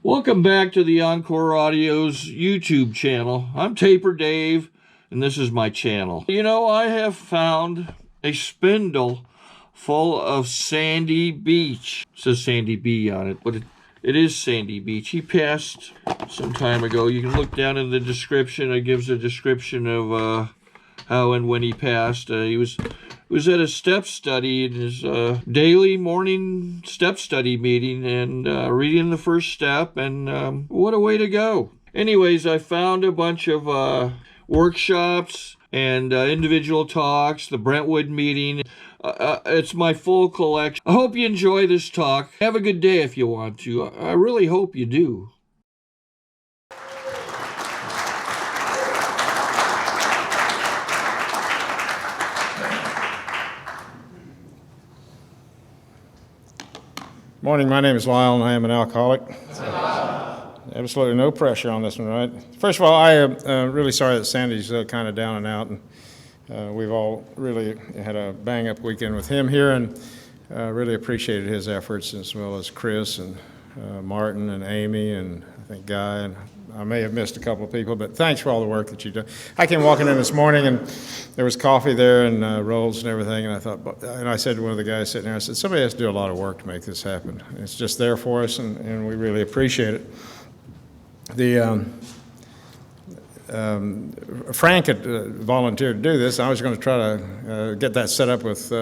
Welcome back to the Encore Audio's YouTube channel. I'm Taper Dave, and this is my channel. You know, I have found a spindle full of Sandy Beach. It says Sandy B on it, but it is Sandy Beach. He passed some time ago. You can look down in the description. It gives a description of how and when he passed. He was at a step study in his daily morning step study meeting and reading the first step, and what a way to go. Anyways, I found a bunch of workshops and individual talks, the Brentwood meeting. It's my full collection. I hope you enjoy this talk. Have a good day if you want to. I really hope you do. Morning, my name is Lyle and I am an alcoholic. Absolutely no pressure on this one, right? First of all, I am really sorry that Sandy's kind of down and out, and we've all really had a bang-up weekend with him here, and really appreciated his efforts, as well as Chris and Martin and Amy and I think Guy, and I may have missed a couple of people, but thanks for all the work that you've done. I came walking in this morning and there was coffee there and rolls and everything, and I thought, and I said to one of the guys sitting there, I said, somebody has to do a lot of work to make this happen. It's just there for us, and we really appreciate it. Frank had volunteered to do this. I was going to try to get that set up with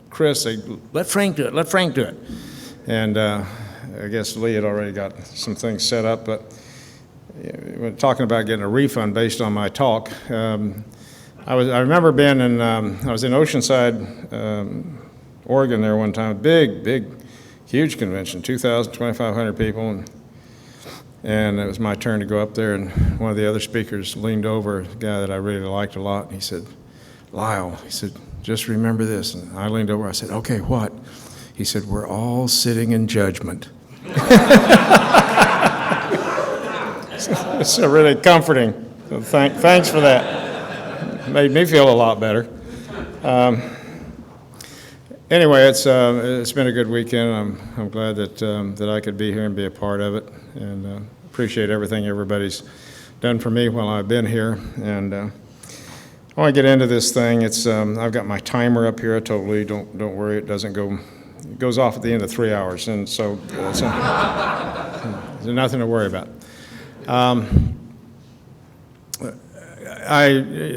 Chris. Say, let Frank do it. And I guess Lee had already got some things set up, but we're talking about getting a refund based on my talk. I remember being in, I was in Oceanside, Oregon there one time, big, huge convention, 2,000, 2,500 people, and it was my turn to go up there, and one of the other speakers leaned over, a guy that I really liked a lot, and he said, Lyle, he said, just remember this. And I leaned over, I said, okay, what? He said, we're all sitting in judgment. It's really comforting. So thanks for that. It made me feel a lot better. Anyway, it's been a good weekend. I'm glad that I could be here and be a part of it, and appreciate everything everybody's done for me while I've been here. And I want to get into this thing. It's I've got my timer up here. I told Lee, don't worry, it doesn't go. It goes off at the end of 3 hours, and so there's nothing to worry about. A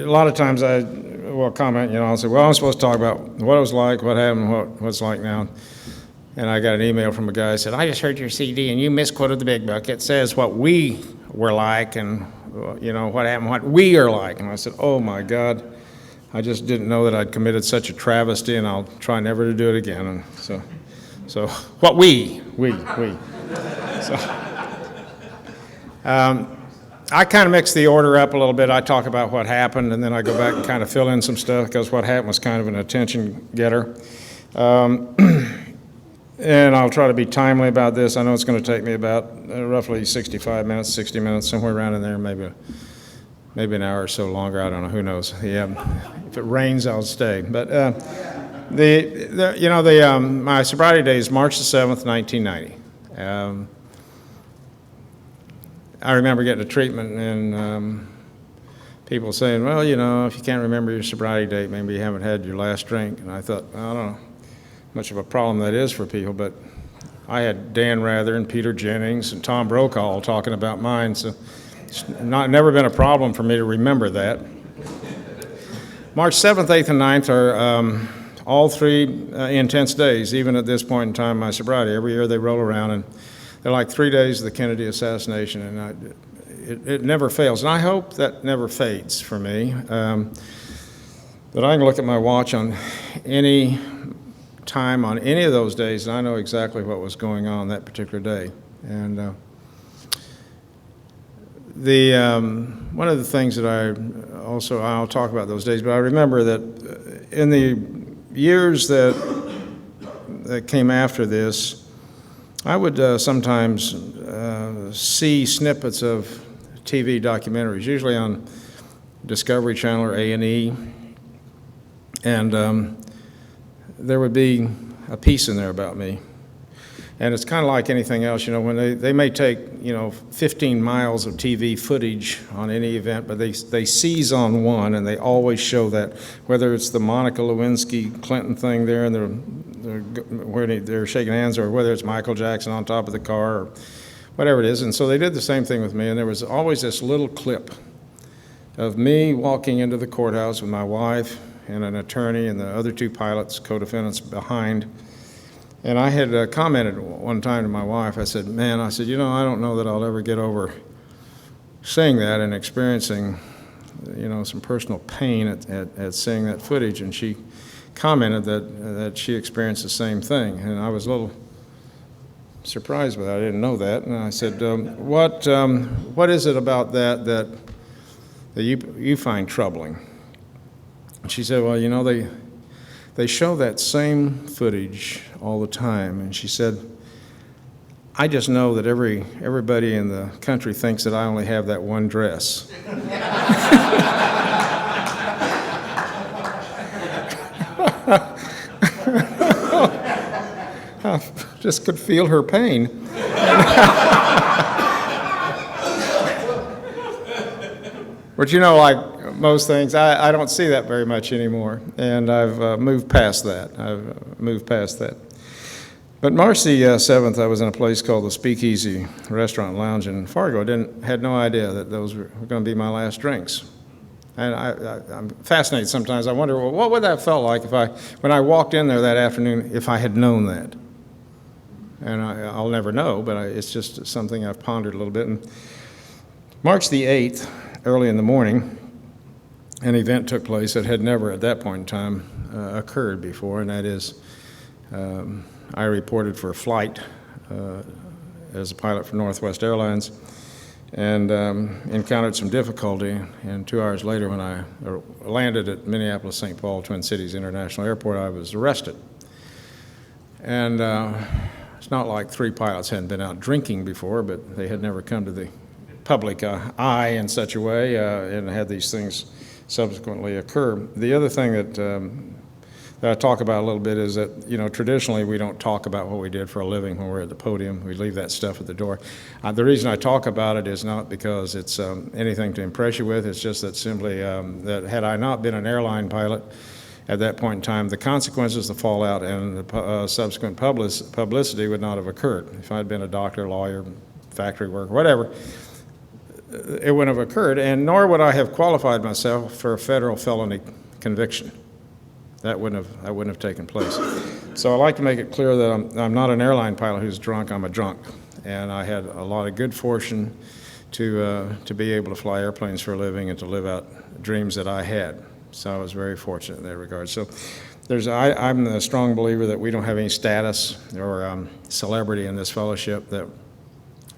lot of times I will comment, I'll say, well, I'm supposed to talk about what it was like, what happened, what it's like now. And I got an email from a guy who said, I just heard your CD and you misquoted the big book. It says what we were like and, what happened, what we are like. And I said, oh my God, I just didn't know that I'd committed such a travesty, and I'll try never to do it again. And so what we. So. I kind of mix the order up a little bit. I talk about what happened, and then I go back and kind of fill in some stuff, because what happened was kind of an attention getter. And I'll try to be timely about this. I know it's going to take me about roughly 65 minutes, 60 minutes, somewhere around in there, maybe an hour or so longer. I don't know. Who knows? If it rains, I'll stay. But my sobriety day is March the 7th, 1990. I remember getting a treatment and people saying, well, if you can't remember your sobriety date, maybe you haven't had your last drink. And I thought, I don't know much of a problem that is for people, but I had Dan Rather and Peter Jennings and Tom Brokaw all talking about mine, so it's never been a problem for me to remember that. March 7th, 8th, and 9th are all three intense days, even at this point in time in my sobriety. Every year they roll around, and they're like 3 days of the Kennedy assassination, and it never fails. And I hope that never fades for me, that I can look at my watch on any time on any of those days, and I know exactly what was going on that particular day. And one of the things that I'll talk about those days, but I remember that in the years that came after this, I would sometimes see snippets of TV documentaries, usually on Discovery Channel or A&E, and there would be a piece in there about me. And it's kind of like anything else, you know, when they may take, you know, 15 miles of TV footage on any event, but they seize on one, and they always show that, whether it's the Monica Lewinsky-Clinton thing there, and where they're shaking hands, or whether it's Michael Jackson on top of the car, or whatever it is. And so they did the same thing with me, and there was always this little clip of me walking into the courthouse with my wife and an attorney and the other two pilots, co-defendants, behind. And I had commented one time to my wife, I said, man, I said, you know, I don't know that I'll ever get over seeing that and experiencing, you know, some personal pain at seeing that footage. And she commented that she experienced the same thing. And I was a little surprised by that. I didn't know that. And I said, what is it about that you find troubling? And she said, well, you know, they show that same footage all the time. And she said, I just know that everybody in the country thinks that I only have that one dress. I just could feel her pain. But you know, like most things, I don't see that very much anymore, and I've moved past that. But March the 7th, I was in a place called the Speakeasy Restaurant and Lounge in Fargo. Had no idea that those were going to be my last drinks. And I'm fascinated sometimes. I wonder, well, what would that have felt like when I walked in there that afternoon, if I had known that? And I'll never know, but it's just something I've pondered a little bit. And March the 8th, early in the morning, an event took place that had never at that point in time occurred before, and that is I reported for a flight as a pilot for Northwest Airlines, and encountered some difficulty. And 2 hours later, when I landed at Minneapolis-St. Paul Twin Cities International Airport, I was arrested. And it's not like 3 pilots hadn't been out drinking before, but they had never come to the public eye in such a way and had these things subsequently occur. The other thing that I talk about a little bit is that, you know, traditionally we don't talk about what we did for a living when we're at the podium. We leave that stuff at the door. The reason I talk about it is not because it's anything to impress you with. It's just that simply that had I not been an airline pilot at that point in time, the consequences, the fallout, and the subsequent publicity would not have occurred. If I'd been a doctor, lawyer, factory worker, whatever, it wouldn't have occurred, and nor would I have qualified myself for a federal felony conviction. That wouldn't have taken place. So I like to make it clear that I'm not an airline pilot who's drunk. I'm a drunk, and I had a lot of good fortune to be able to fly airplanes for a living and to live out dreams that I had. So I was very fortunate in that regard. So I'm a strong believer that we don't have any status or celebrity in this fellowship. That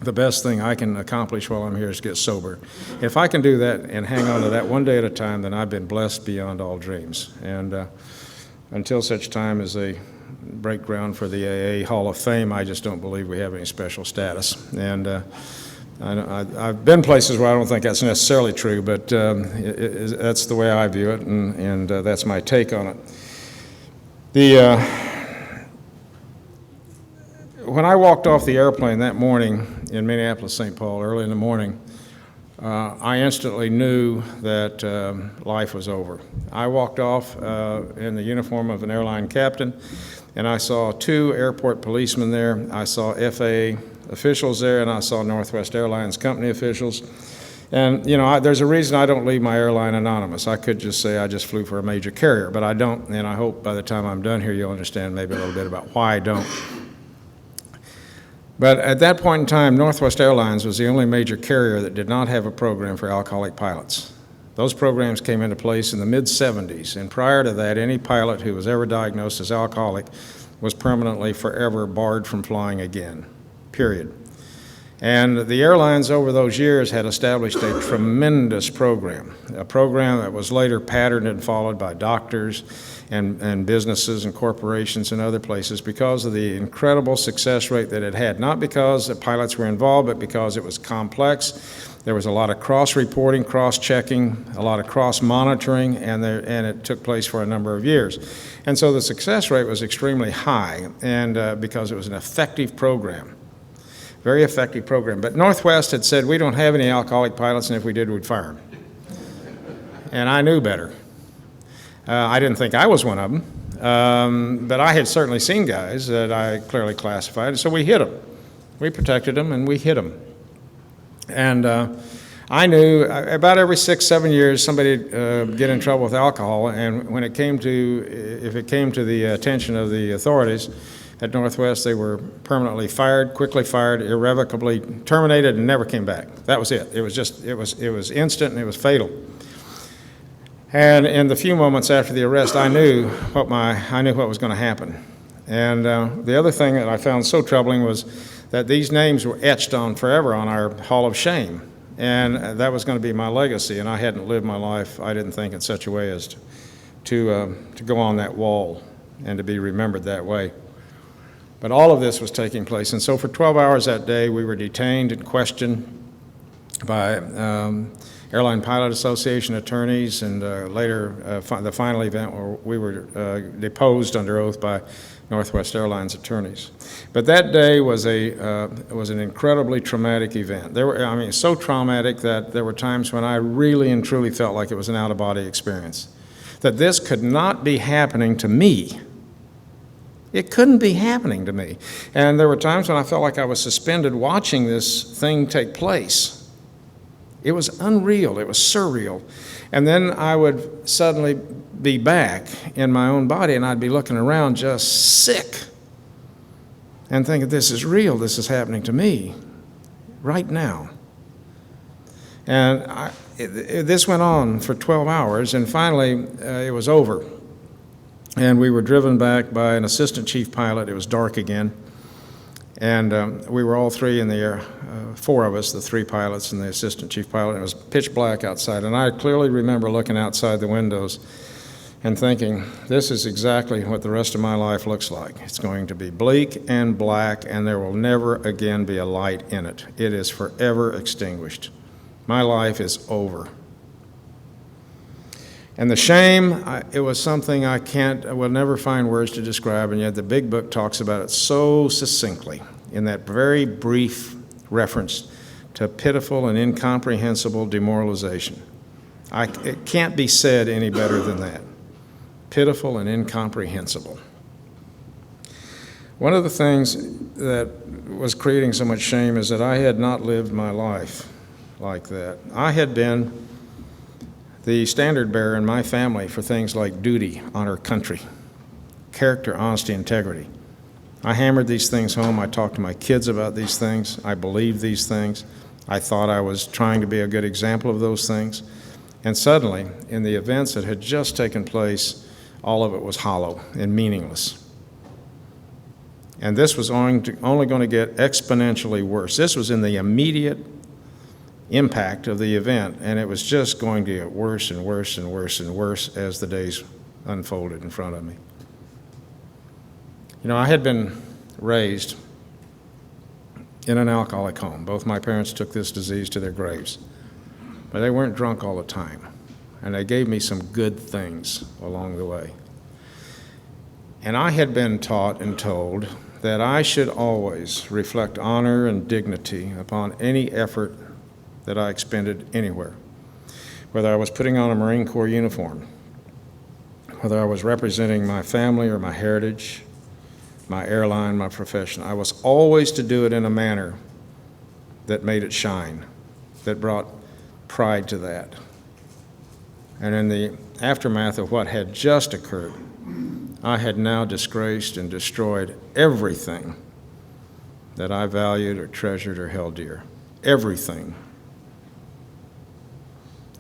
the best thing I can accomplish while I'm here is get sober. If I can do that and hang on to that one day at a time, then I've been blessed beyond all dreams. And until such time as they break ground for the AA Hall of Fame, I just don't believe we have any special status. And I've been places where I don't think that's necessarily true, but that's the way I view it, and that's my take on it. When I walked off the airplane that morning in Minneapolis-St. Paul, early in the morning, I instantly knew that life was over. I walked off in the uniform of an airline captain, and I saw 2 airport policemen there. I saw FAA officials there, and I saw Northwest Airlines company officials. And, you know, there's a reason I don't leave my airline anonymous. I could just say I just flew for a major carrier, but I don't, and I hope by the time I'm done here you'll understand maybe a little bit about why I don't. But at that point in time, Northwest Airlines was the only major carrier that did not have a program for alcoholic pilots. Those programs came into place in the mid-'70s, and prior to that, any pilot who was ever diagnosed as alcoholic was permanently, forever barred from flying again, period. And the airlines over those years had established a tremendous program, a program that was later patterned and followed by doctors and businesses and corporations and other places because of the incredible success rate that it had. Not because the pilots were involved, but because it was complex. There was a lot of cross-reporting, cross-checking, a lot of cross-monitoring, and it took place for a number of years. And so the success rate was extremely high, and because it was an effective program. Very effective program. But Northwest had said, we don't have any alcoholic pilots, and if we did, we'd fire them. And I knew better. I didn't think I was one of them, but I had certainly seen guys that I clearly classified, so we hit them. We protected them, and we hit them. And I knew about every 6-7 years somebody would get in trouble with alcohol, and when it came to, if it came to the attention of the authorities at Northwest, they were permanently fired, quickly fired, irrevocably terminated, and never came back. That was it. It was just, it was instant, and it was fatal. And in the few moments after the arrest, I knew what was going to happen. And the other thing that I found so troubling was that these names were etched on forever on our Hall of Shame. And that was going to be my legacy, and I hadn't lived my life, I didn't think, in such a way as to go on that wall and to be remembered that way. But all of this was taking place, and so for 12 hours that day, we were detained and questioned by Airline Pilot Association attorneys, and later the final event where we were deposed under oath by Northwest Airlines attorneys. But that day was an incredibly traumatic event. So traumatic that there were times when I really and truly felt like it was an out-of-body experience. That this could not be happening to me. It couldn't be happening to me. And there were times when I felt like I was suspended watching this thing take place. It was unreal, it was surreal. And then I would suddenly be back in my own body, and I'd be looking around just sick and thinking, this is real, this is happening to me right now. And this went on for 12 hours, and finally it was over. And we were driven back by an assistant chief pilot. It was dark again. And we were all three in the air, 4 of us, the 3 pilots and the assistant chief pilot. And it was pitch black outside. And I clearly remember looking outside the windows and thinking, this is exactly what the rest of my life looks like. It's going to be bleak and black, and there will never again be a light in it. It is forever extinguished. My life is over. And the shame, it was something I will never find words to describe, and yet the big book talks about it so succinctly in that very brief reference to pitiful and incomprehensible demoralization. It can't be said any better than that. Pitiful and incomprehensible. One of the things that was creating so much shame is that I had not lived my life like that. I had been the standard bearer in my family for things like duty, honor, country, character, honesty, integrity. I hammered these things home. I talked to my kids about these things. I believed these things. I thought I was trying to be a good example of those things. And suddenly, in the events that had just taken place, all of it was hollow and meaningless. And this was only going to get exponentially worse. This was in the immediate impact of the event, and it was just going to get worse and worse and worse and worse as the days unfolded in front of me. You know, I had been raised in an alcoholic home. Both my parents took this disease to their graves, but they weren't drunk all the time, and they gave me some good things along the way. And I had been taught and told that I should always reflect honor and dignity upon any effort that I expended anywhere, whether I was putting on a Marine Corps uniform, whether I was representing my family or my heritage, my airline, my profession. I was always to do it in a manner that made it shine, that brought pride to that. And in the aftermath of what had just occurred, I had now disgraced and destroyed everything that I valued or treasured or held dear. Everything.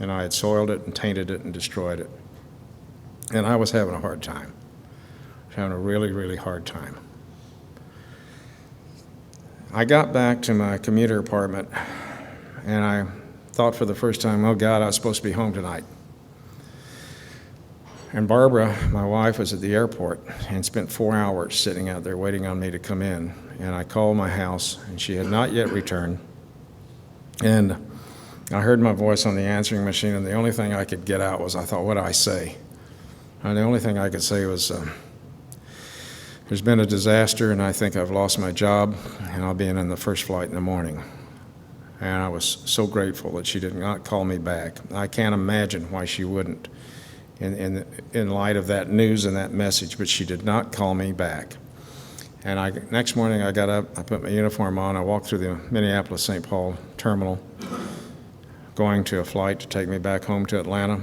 And I had soiled it and tainted it and destroyed it. And I was having a hard time. I was having a really, really hard time. I got back to my commuter apartment, and I thought for the first time, oh God, I was supposed to be home tonight. And Barbara, my wife, was at the airport and spent 4 hours sitting out there waiting on me to come in. And I called my house, and she had not yet returned. And I heard my voice on the answering machine, and the only thing I could get out was, I thought, what do I say? And the only thing I could say was, there's been a disaster, and I think I've lost my job, and I'll be in the first flight in the morning. And I was so grateful that she did not call me back. I can't imagine why she wouldn't in light of that news and that message, but she did not call me back. And next morning I got up, I put my uniform on, I walked through the Minneapolis-St. Paul terminal, going to a flight to take me back home to Atlanta.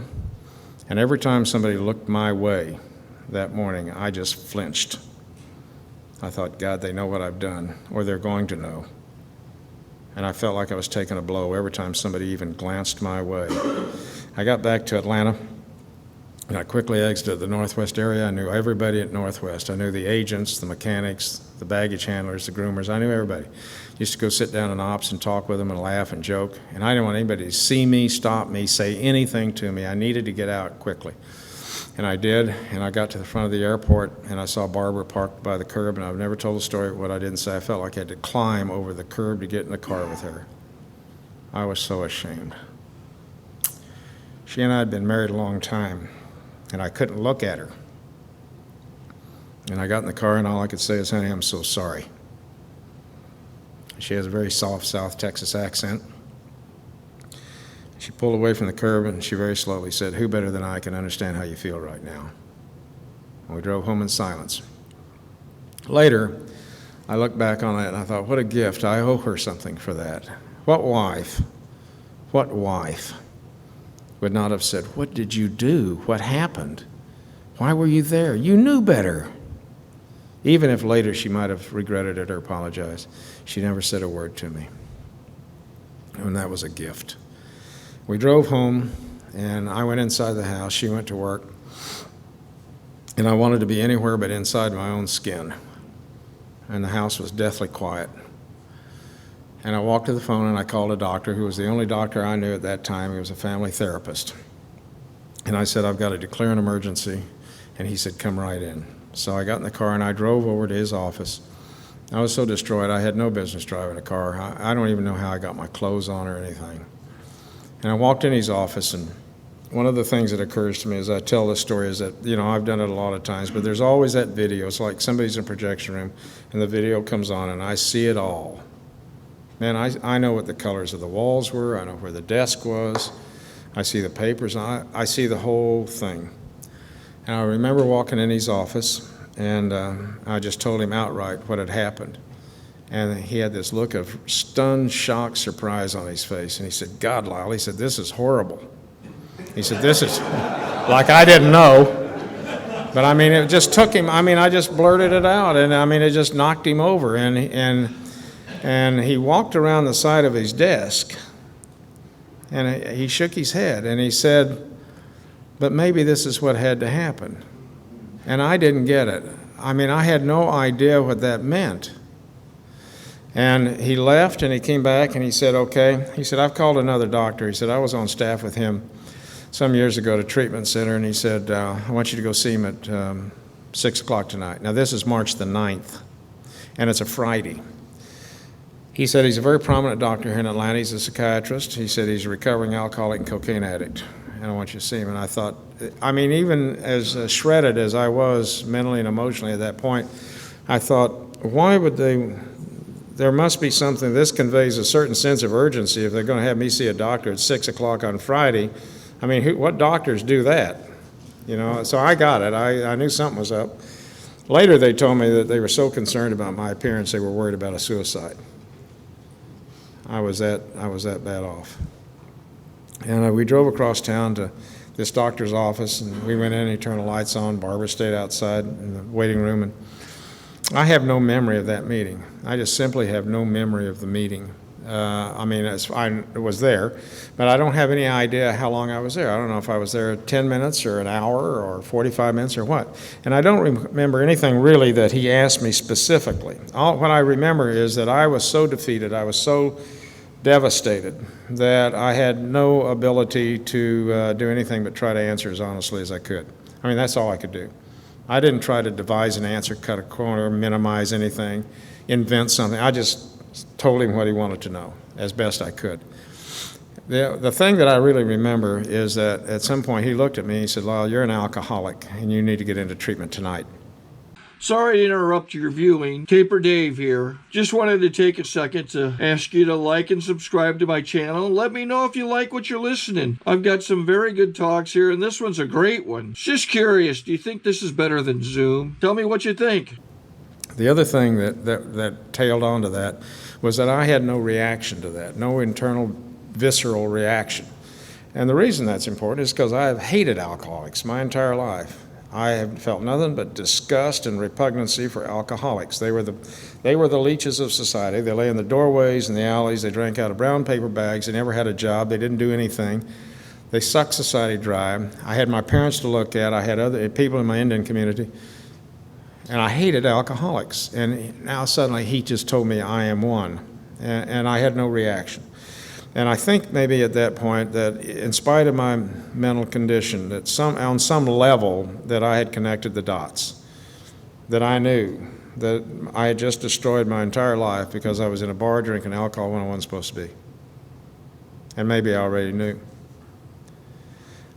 And every time somebody looked my way that morning, I just flinched. I thought, God, they know what I've done, or they're going to know. And I felt like I was taking a blow every time somebody even glanced my way. I got back to Atlanta, and I quickly exited the Northwest area. I knew everybody at Northwest. I knew the agents, the mechanics, the baggage handlers, the groomers. I knew everybody. Used to go sit down in ops and talk with them and laugh and joke. And I didn't want anybody to see me, stop me, say anything to me. I needed to get out quickly. And I did, and I got to the front of the airport, and I saw Barbara parked by the curb, and I've never told a story of what I didn't say. I felt like I had to climb over the curb to get in the car with her. I was so ashamed. She and I had been married a long time, and I couldn't look at her. And I got in the car, and all I could say is, honey, I'm so sorry. She has a very soft South Texas accent. She pulled away from the curb, and she very slowly said, who better than I can understand how you feel right now? And we drove home in silence. Later, I looked back on it, and I thought, what a gift. I owe her something for that. What wife would not have said, what did you do? What happened? Why were you there? You knew better. Even if later she might have regretted it or apologized, she never said a word to me. And that was a gift. We drove home, and I went inside the house. She went to work, and I wanted to be anywhere but inside my own skin. And the house was deathly quiet. And I walked to the phone, and I called a doctor who was the only doctor I knew at that time. He was a family therapist. And I said, I've got to declare an emergency. And he said, come right in. So I got in the car, and I drove over to his office. I was so destroyed, I had no business driving a car. I don't even know how I got my clothes on or anything. And I walked in his office, and one of the things that occurs to me as I tell this story is that, I've done it a lot of times, but there's always that video. It's like somebody's in a projection room, and the video comes on, and I see it all. Man, I know what the colors of the walls were. I know where the desk was. I see the papers. I see the whole thing. And I remember walking in his office, and I just told him outright what had happened. And he had this look of stunned, shocked surprise on his face. And he said, God, Lyle, he said, this is horrible. He said, this is, like I didn't know. But I mean, it just took him, I just blurted it out. And it just knocked him over. And he walked around the side of his desk, and he shook his head, and he said, but maybe this is what had to happen. And I didn't get it. I had no idea what that meant. And he left, and he came back, and he said, okay. He said, I've called another doctor. He said, I was on staff with him some years ago at a treatment center, and he said, I want you to go see him at 6 o'clock tonight. Now, this is March the 9th, and it's a Friday. He said he's a very prominent doctor here in Atlanta. He's a psychiatrist. He said he's a recovering alcoholic and cocaine addict, and I want you to see him. And I thought, even as shredded as I was mentally and emotionally at that point, I thought, why would they... There must be something. This conveys a certain sense of urgency if they're going to have me see a doctor at 6 o'clock on Friday. What doctors do that? So I got it. I knew something was up. Later, they told me that they were so concerned about my appearance, they were worried about a suicide. I was that bad off. And we drove across town to this doctor's office, and we went in, and he turned the lights on. Barbara stayed outside in the waiting room, and I have no memory of that meeting. I just simply have no memory of the meeting. I mean, I was there, but I don't have any idea how long I was there. I don't know if I was there 10 minutes or an hour or 45 minutes or what. And I don't remember anything really that he asked me specifically. What I remember is that I was so defeated, I was so devastated that I had no ability to do anything but try to answer as honestly as I could. I mean, that's all I could do. I didn't try to devise an answer, cut a corner, minimize anything, invent something. I just told him what he wanted to know as best I could. The thing that I really remember is that at some point he looked at me and he said, "Lyle, you're an alcoholic and you need to get into treatment tonight." Sorry to interrupt your viewing. Taper Dave here. Just wanted to take a second to ask you to like and subscribe to my channel. Let me know if you like what you're listening. I've got some very good talks here, and this one's a great one. Just curious, do you think this is better than Zoom? Tell me what you think. The other thing that tailed onto that was that I had no reaction to that, no internal visceral reaction. And the reason that's important is because I have hated alcoholics my entire life. I have felt nothing but disgust and repugnancy for alcoholics. They were the leeches of society. They lay in the doorways and the alleys. They drank out of brown paper bags. They never had a job. They didn't do anything. They sucked society dry. I had my parents to look at. I had other people in my Indian community. And I hated alcoholics. And now suddenly he just told me I am one. And I had no reaction. And I think maybe at that point that in spite of my mental condition, that on some level that I had connected the dots, that I knew that I had just destroyed my entire life because I was in a bar drinking alcohol when I wasn't supposed to be. And maybe I already knew.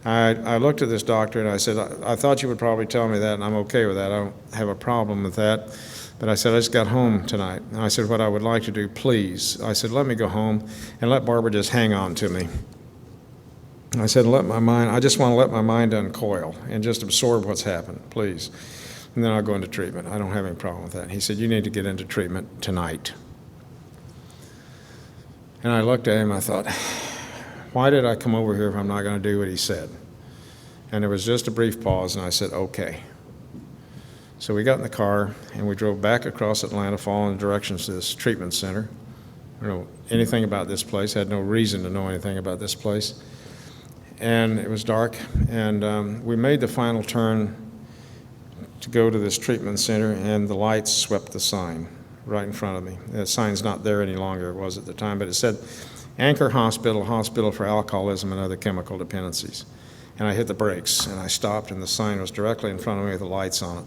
I looked at this doctor and I said, I thought you would probably tell me that, and I'm okay with that. I don't have a problem with that. But I said, I just got home tonight. And I said, what I would like to do, please. I said, let me go home and let Barbara just hang on to me. I said, I just want to let my mind uncoil and just absorb what's happened, please. And then I'll go into treatment. I don't have any problem with that. He said, you need to get into treatment tonight. And I looked at him, I thought, why did I come over here if I'm not going to do what he said? And there was just a brief pause, and I said, okay. So we got in the car, and we drove back across Atlanta, following the directions to this treatment center. I don't know anything about this place, had no reason to know anything about this place. And it was dark, and we made the final turn to go to this treatment center, and the lights swept the sign right in front of me. The sign's not there any longer, it was at the time, but it said, Anchor Hospital, Hospital for Alcoholism and Other Chemical Dependencies. And I hit the brakes, and I stopped, and the sign was directly in front of me with the lights on it.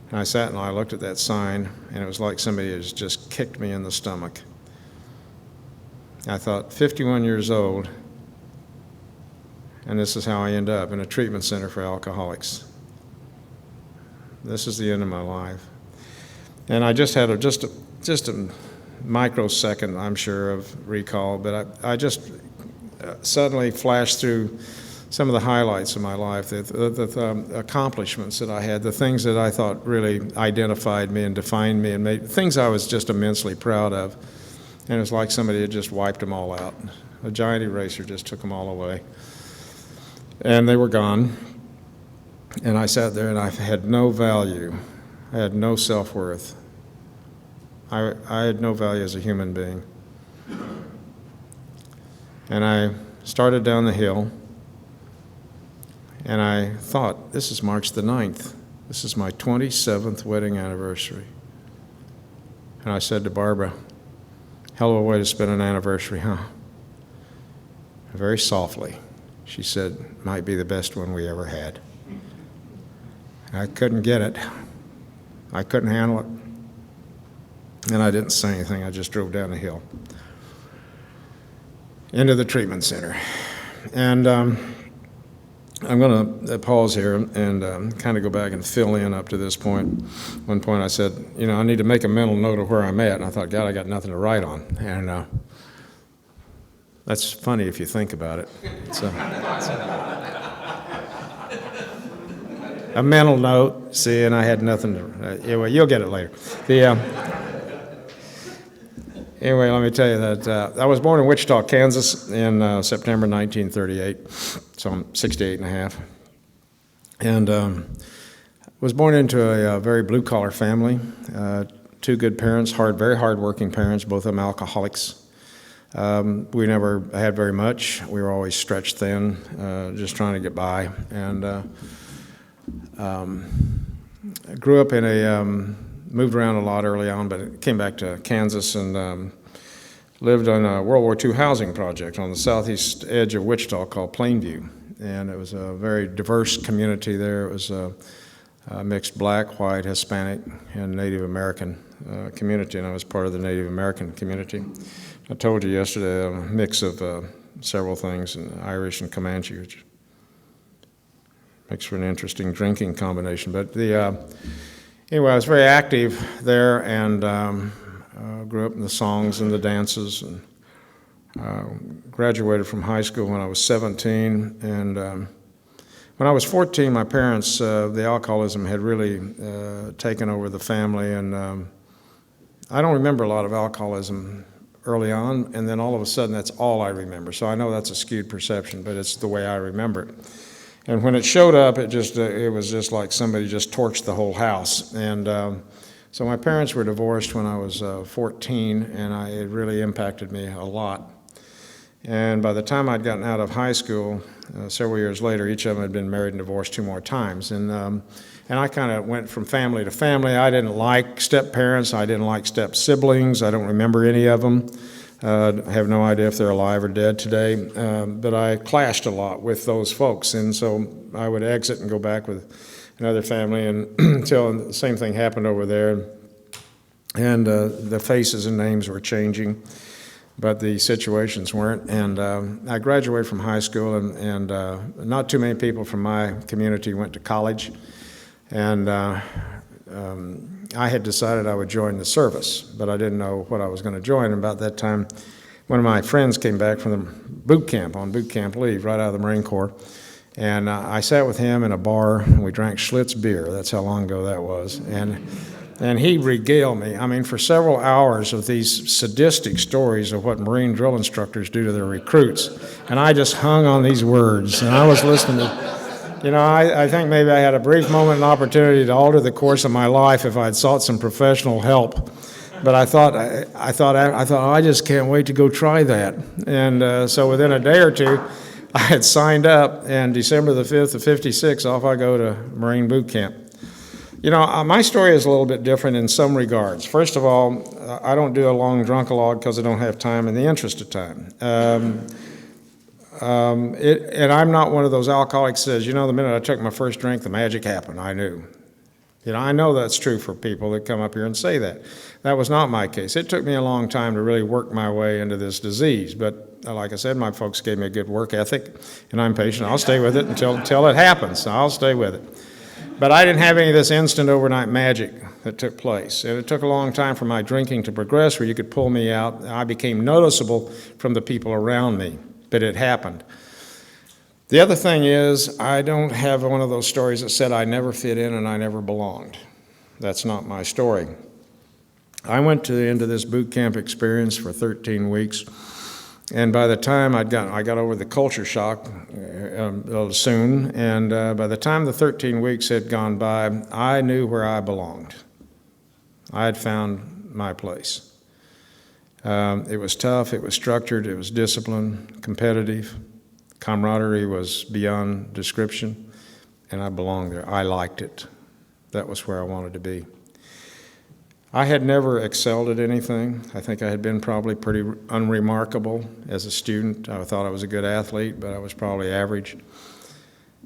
And I sat and I looked at that sign, and it was like somebody had just kicked me in the stomach. I thought, 51 years old, and this is how I end up in a treatment center for alcoholics. This is the end of my life. And I just had just a microsecond, I'm sure, of recall, but I just suddenly flashed through some of the highlights of my life, the accomplishments that I had, the things that I thought really identified me and defined me and made things I was just immensely proud of. And it was like somebody had just wiped them all out. A giant eraser just took them all away. And they were gone. And I sat there and I had no value. I had no self-worth. I had no value as a human being. And I started down the hill. And I thought, this is March the 9th. This is my 27th wedding anniversary. And I said to Barbara, hell of a way to spend an anniversary, huh? Very softly, she said, might be the best one we ever had. I couldn't get it. I couldn't handle it. And I didn't say anything. I just drove down the hill into the treatment center. And I'm going to pause here and kind of go back and fill in up to this point. One point I said, I need to make a mental note of where I'm at. And I thought, God, I got nothing to write on. And that's funny if you think about it. It's a mental note, see, and I had nothing to, anyway, you'll get it later. Anyway, let me tell you that I was born in Wichita, Kansas in September 1938, so I'm 68 and a half. And was born into a very blue-collar family, two good parents, very hard-working parents, both of them alcoholics. We never had very much. We were always stretched thin, just trying to get by. And I grew up in moved around a lot early on, but came back to Kansas and lived on a World War II housing project on the southeast edge of Wichita called Plainview. And it was a very diverse community there. It was a mixed black, white, Hispanic, and Native American community, and I was part of the Native American community. I told you yesterday a mix of several things, and Irish and Comanche, which makes for an interesting drinking combination. But anyway, I was very active there, and grew up in the songs and the dances, and graduated from high school when I was 17, and when I was 14, my parents, the alcoholism had really taken over the family, and I don't remember a lot of alcoholism early on, and then all of a sudden that's all I remember. So I know that's a skewed perception, but it's the way I remember it. And when it showed up, it was just like somebody just torched the whole house. And so my parents were divorced when I was 14, and it really impacted me a lot. And by the time I'd gotten out of high school, several years later, each of them had been married and divorced 2 more times. And I kind of went from family to family. I didn't like step-parents. I didn't like step-siblings. I don't remember any of them. I have no idea if they're alive or dead today. But I clashed a lot with those folks. And so I would exit and go back with another family and until the same thing happened over there. And the faces and names were changing, but the situations weren't. And I graduated from high school, and not too many people from my community went to college. And I had decided I would join the service, but I didn't know what I was going to join. And about that time, one of my friends came back from the boot camp, on boot camp leave, right out of the Marine Corps. And I sat with him in a bar, and we drank Schlitz beer. That's how long ago that was. And he regaled me, I mean, for several hours of these sadistic stories of what Marine drill instructors do to their recruits. And I just hung on these words, and I was listening to, I think maybe I had a brief moment, an opportunity to alter the course of my life if I'd sought some professional help. But I thought, oh, I just can't wait to go try that. And so within a day or two, I had signed up, and December the 5th of '56, off I go to Marine boot camp. My story is a little bit different in some regards. First of all, I don't do a long drunkalogue because I don't have time in the interest of time. And I'm not one of those alcoholics that says, the minute I took my first drink, the magic happened. I knew. I know that's true for people that come up here and say that. That was not my case. It took me a long time to really work my way into this disease. But like I said, my folks gave me a good work ethic, and I'm patient. I'll stay with it until it happens. I'll stay with it. But I didn't have any of this instant overnight magic that took place. And it took a long time for my drinking to progress where you could pull me out. I became noticeable from the people around me, but it happened. The other thing is, I don't have one of those stories that said I never fit in and I never belonged. That's not my story. I went into this boot camp experience for 13 weeks. And by the time I got over the culture shock soon, and by the time the 13 weeks had gone by, I knew where I belonged. I had found my place. It was tough, it was structured, it was disciplined, competitive. Camaraderie was beyond description, and I belonged there. I liked it. That was where I wanted to be. I had never excelled at anything. I think I had been probably pretty unremarkable as a student. I thought I was a good athlete, but I was probably average.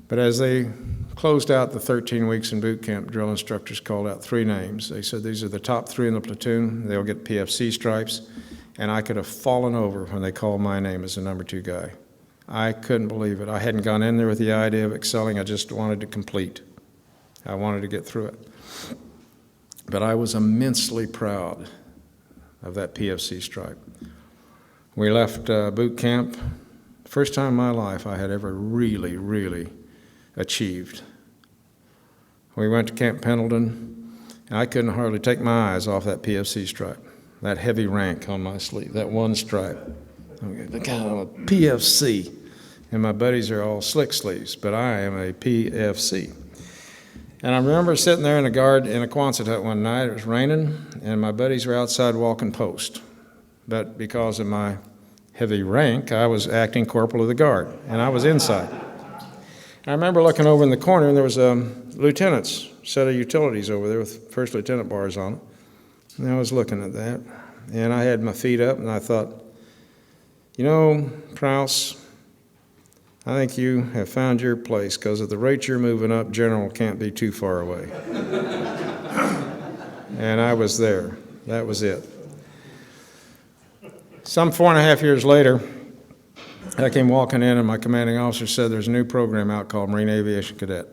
But as they closed out the 13 weeks in boot camp, drill instructors called out 3 names. They said, these are the top 3 in the platoon. They'll get PFC stripes. And I could have fallen over when they called my name as the number 2 guy. I couldn't believe it. I hadn't gone in there with the idea of excelling. I just wanted to complete. I wanted to get through it. But I was immensely proud of that PFC stripe. We left boot camp. First time in my life I had ever really, really achieved. We went to Camp Pendleton, and I couldn't hardly take my eyes off that PFC stripe, that heavy rank on my sleeve, that one stripe. Look at a PFC. And my buddies are all slick sleeves, but I am a PFC. And I remember sitting there in a Quonset hut one night. It was raining, and my buddies were outside walking post. But because of my heavy rank. I was acting corporal of the guard, and I was inside. I remember looking over in the corner, and there was a lieutenant's set of utilities over there with first lieutenant bars on it. And I was looking at that, and I had my feet up, and I thought, you know, Prouse, I think you have found your place, because at the rate you're moving up, General can't be too far away. And I was there. That was it. Some 4.5 years later, I came walking in, and my commanding officer said, there's a new program out called Marine Aviation Cadet.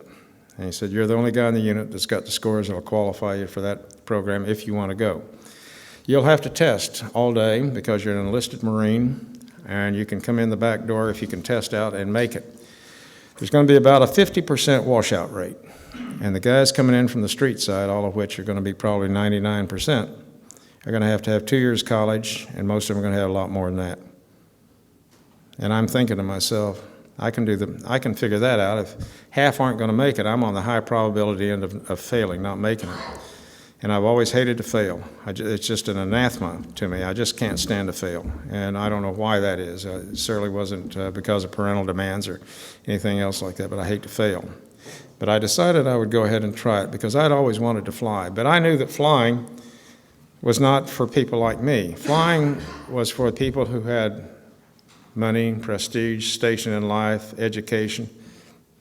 And he said, you're the only guy in the unit that's got the scores that will qualify you for that program if you want to go. You'll have to test all day because you're an enlisted Marine, and you can come in the back door if you can test out and make it. There's going to be about a 50% washout rate. And the guys coming in from the street side, all of which are going to be probably 99%, are going to have 2 years college, and most of them are going to have a lot more than that. And I'm thinking to myself, I can figure that out. If half aren't going to make it, I'm on the high probability end of failing, not making it. And I've always hated to fail. It's just an anathema to me. I just can't stand to fail. And I don't know why that is. It certainly wasn't because of parental demands or anything else like that, but I hate to fail. But I decided I would go ahead and try it because I'd always wanted to fly. But I knew that flying was not for people like me. Flying was for people who had money, prestige, station in life, education.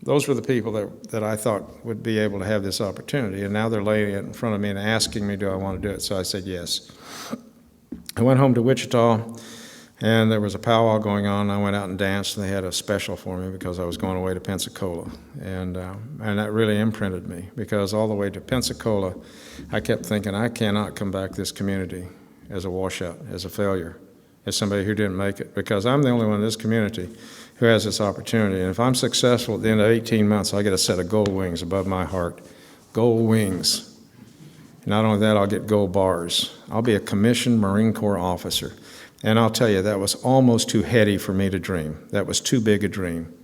Those were the people that I thought would be able to have this opportunity, and now they're laying it in front of me and asking me, do I want to do it? So I said yes. I went home to Wichita, and there was a powwow going on. I went out and danced, and they had a special for me because I was going away to Pensacola. And that really imprinted me, because all the way to Pensacola, I kept thinking, I cannot come back to this community as a washout, as a failure, as somebody who didn't make it, because I'm the only one in this community who has this opportunity. And if I'm successful at the end of 18 months, I get a set of gold wings above my heart. Gold wings. Not only that, I'll get gold bars. I'll be a commissioned Marine Corps officer. And I'll tell you, that was almost too heady for me to dream. That was too big a dream.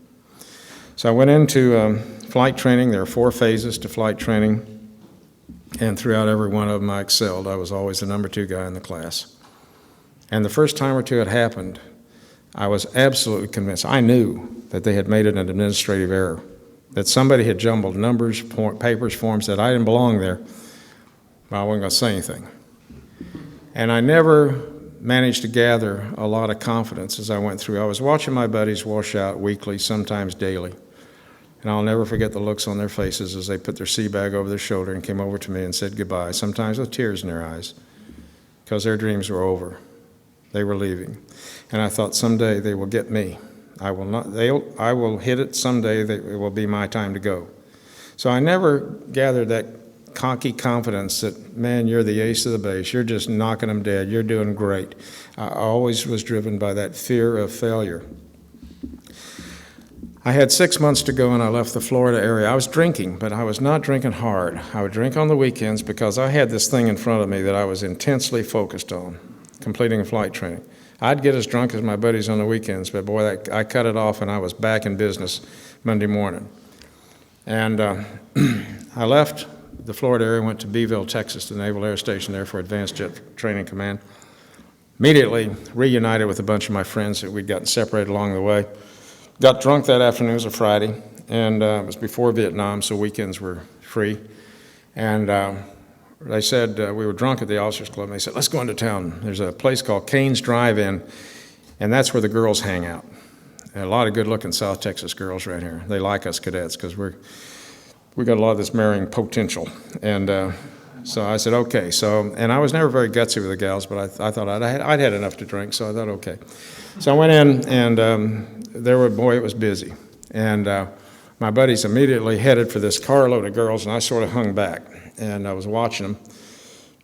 So I went into flight training. There are 4 phases to flight training. And throughout every one of them, I excelled. I was always the number 2 guy in the class. And the first time or two it happened, I was absolutely convinced. I knew that they had made an administrative error, that somebody had jumbled numbers, papers, forms, that I didn't belong there, but I wasn't going to say anything. And I never managed to gather a lot of confidence as I went through. I was watching my buddies wash out weekly, sometimes daily, and I'll never forget the looks on their faces as they put their sea bag over their shoulder and came over to me and said goodbye, sometimes with tears in their eyes, because their dreams were over. They were leaving. And I thought, someday they will get me. I will hit it someday. It will be my time to go. So I never gathered that cocky confidence that, man, you're the ace of the base. You're just knocking them dead. You're doing great. I always was driven by that fear of failure. I had 6 months to go, and I left the Florida area. I was drinking, but I was not drinking hard. I would drink on the weekends because I had this thing in front of me that I was intensely focused on, completing a flight training. I'd get as drunk as my buddies on the weekends, but boy, I cut it off, and I was back in business Monday morning. And I left the Florida area, went to Beeville, Texas, the Naval Air Station there for Advanced Jet Training Command. Immediately reunited with a bunch of my friends that we'd gotten separated along the way. Got drunk that afternoon. It was a Friday, and it was before Vietnam, so weekends were free. And they said, we were drunk at the officers club, and they said, let's go into town. There's a place called Cain's Drive-In, and that's where the girls hang out. And a lot of good-looking South Texas girls right here. They like us cadets because we got a lot of this marrying potential. And so I said, okay. And I was never very gutsy with the gals, but I thought I'd had enough to drink, so I thought, okay. So I went in, and it was busy. And my buddies immediately headed for this carload of girls, and I sort of hung back. And I was watching them,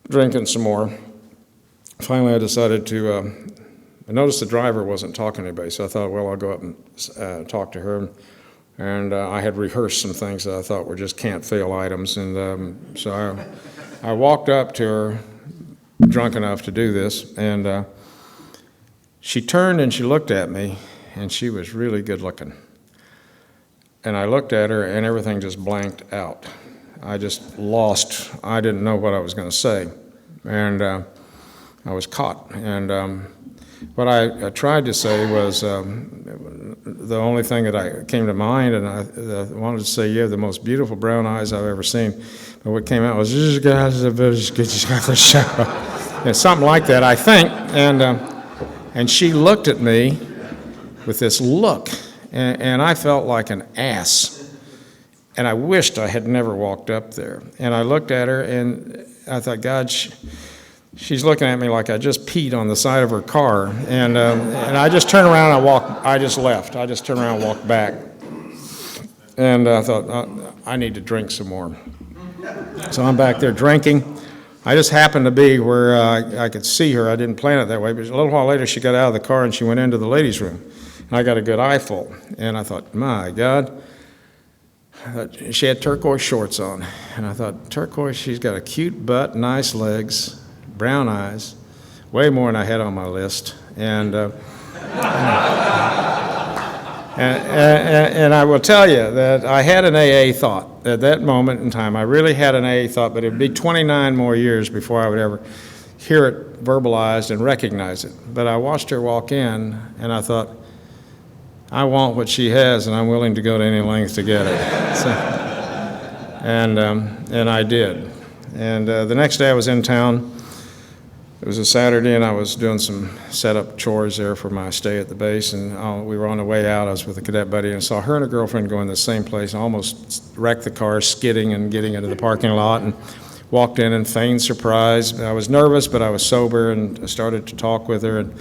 drinking some more. Finally, I decided I noticed the driver wasn't talking to anybody, so I thought, well, I'll go up and talk to her. And I had rehearsed some things that I thought were just can't-fail items. And so I walked up to her, drunk enough to do this, and she turned and she looked at me, and she was really good-looking. And I looked at her, and everything just blanked out. I just lost. I didn't know what I was going to say. And I was caught. And what I tried to say was the only thing that came to mind, and I wanted to say, you have the most beautiful brown eyes I've ever seen. But what came out was, something like that, I think. And she looked at me with this look, and I felt like an ass. And I wished I had never walked up there. And I looked at her, and I thought, God, she's looking at me like I just peed on the side of her car. And I just turned around and I just left. I just turned around and walked back. And I thought, I need to drink some more. So I'm back there drinking. I just happened to be where I could see her. I didn't plan it that way, but a little while later she got out of the car and she went into the ladies' room. And I got a good eyeful. And I thought, my God. She had turquoise shorts on. And I thought, turquoise, she's got a cute butt, nice legs, brown eyes, way more than I had on my list. And I will tell you that I had an AA thought at that moment in time. I really had an AA thought, but it would be 29 more years before I would ever hear it verbalized and recognize it. But I watched her walk in, and I thought, I want what she has, and I'm willing to go to any length to get it. So, and I did. And the next day I was in town. It was a Saturday, and I was doing some setup chores there for my stay at the base, and we were on the way out. I was with a cadet buddy, and I saw her and a girlfriend going to the same place. I almost wrecked the car, skidding and getting into the parking lot, and walked in and feigned surprise. I was nervous, but I was sober, and I started to talk with her and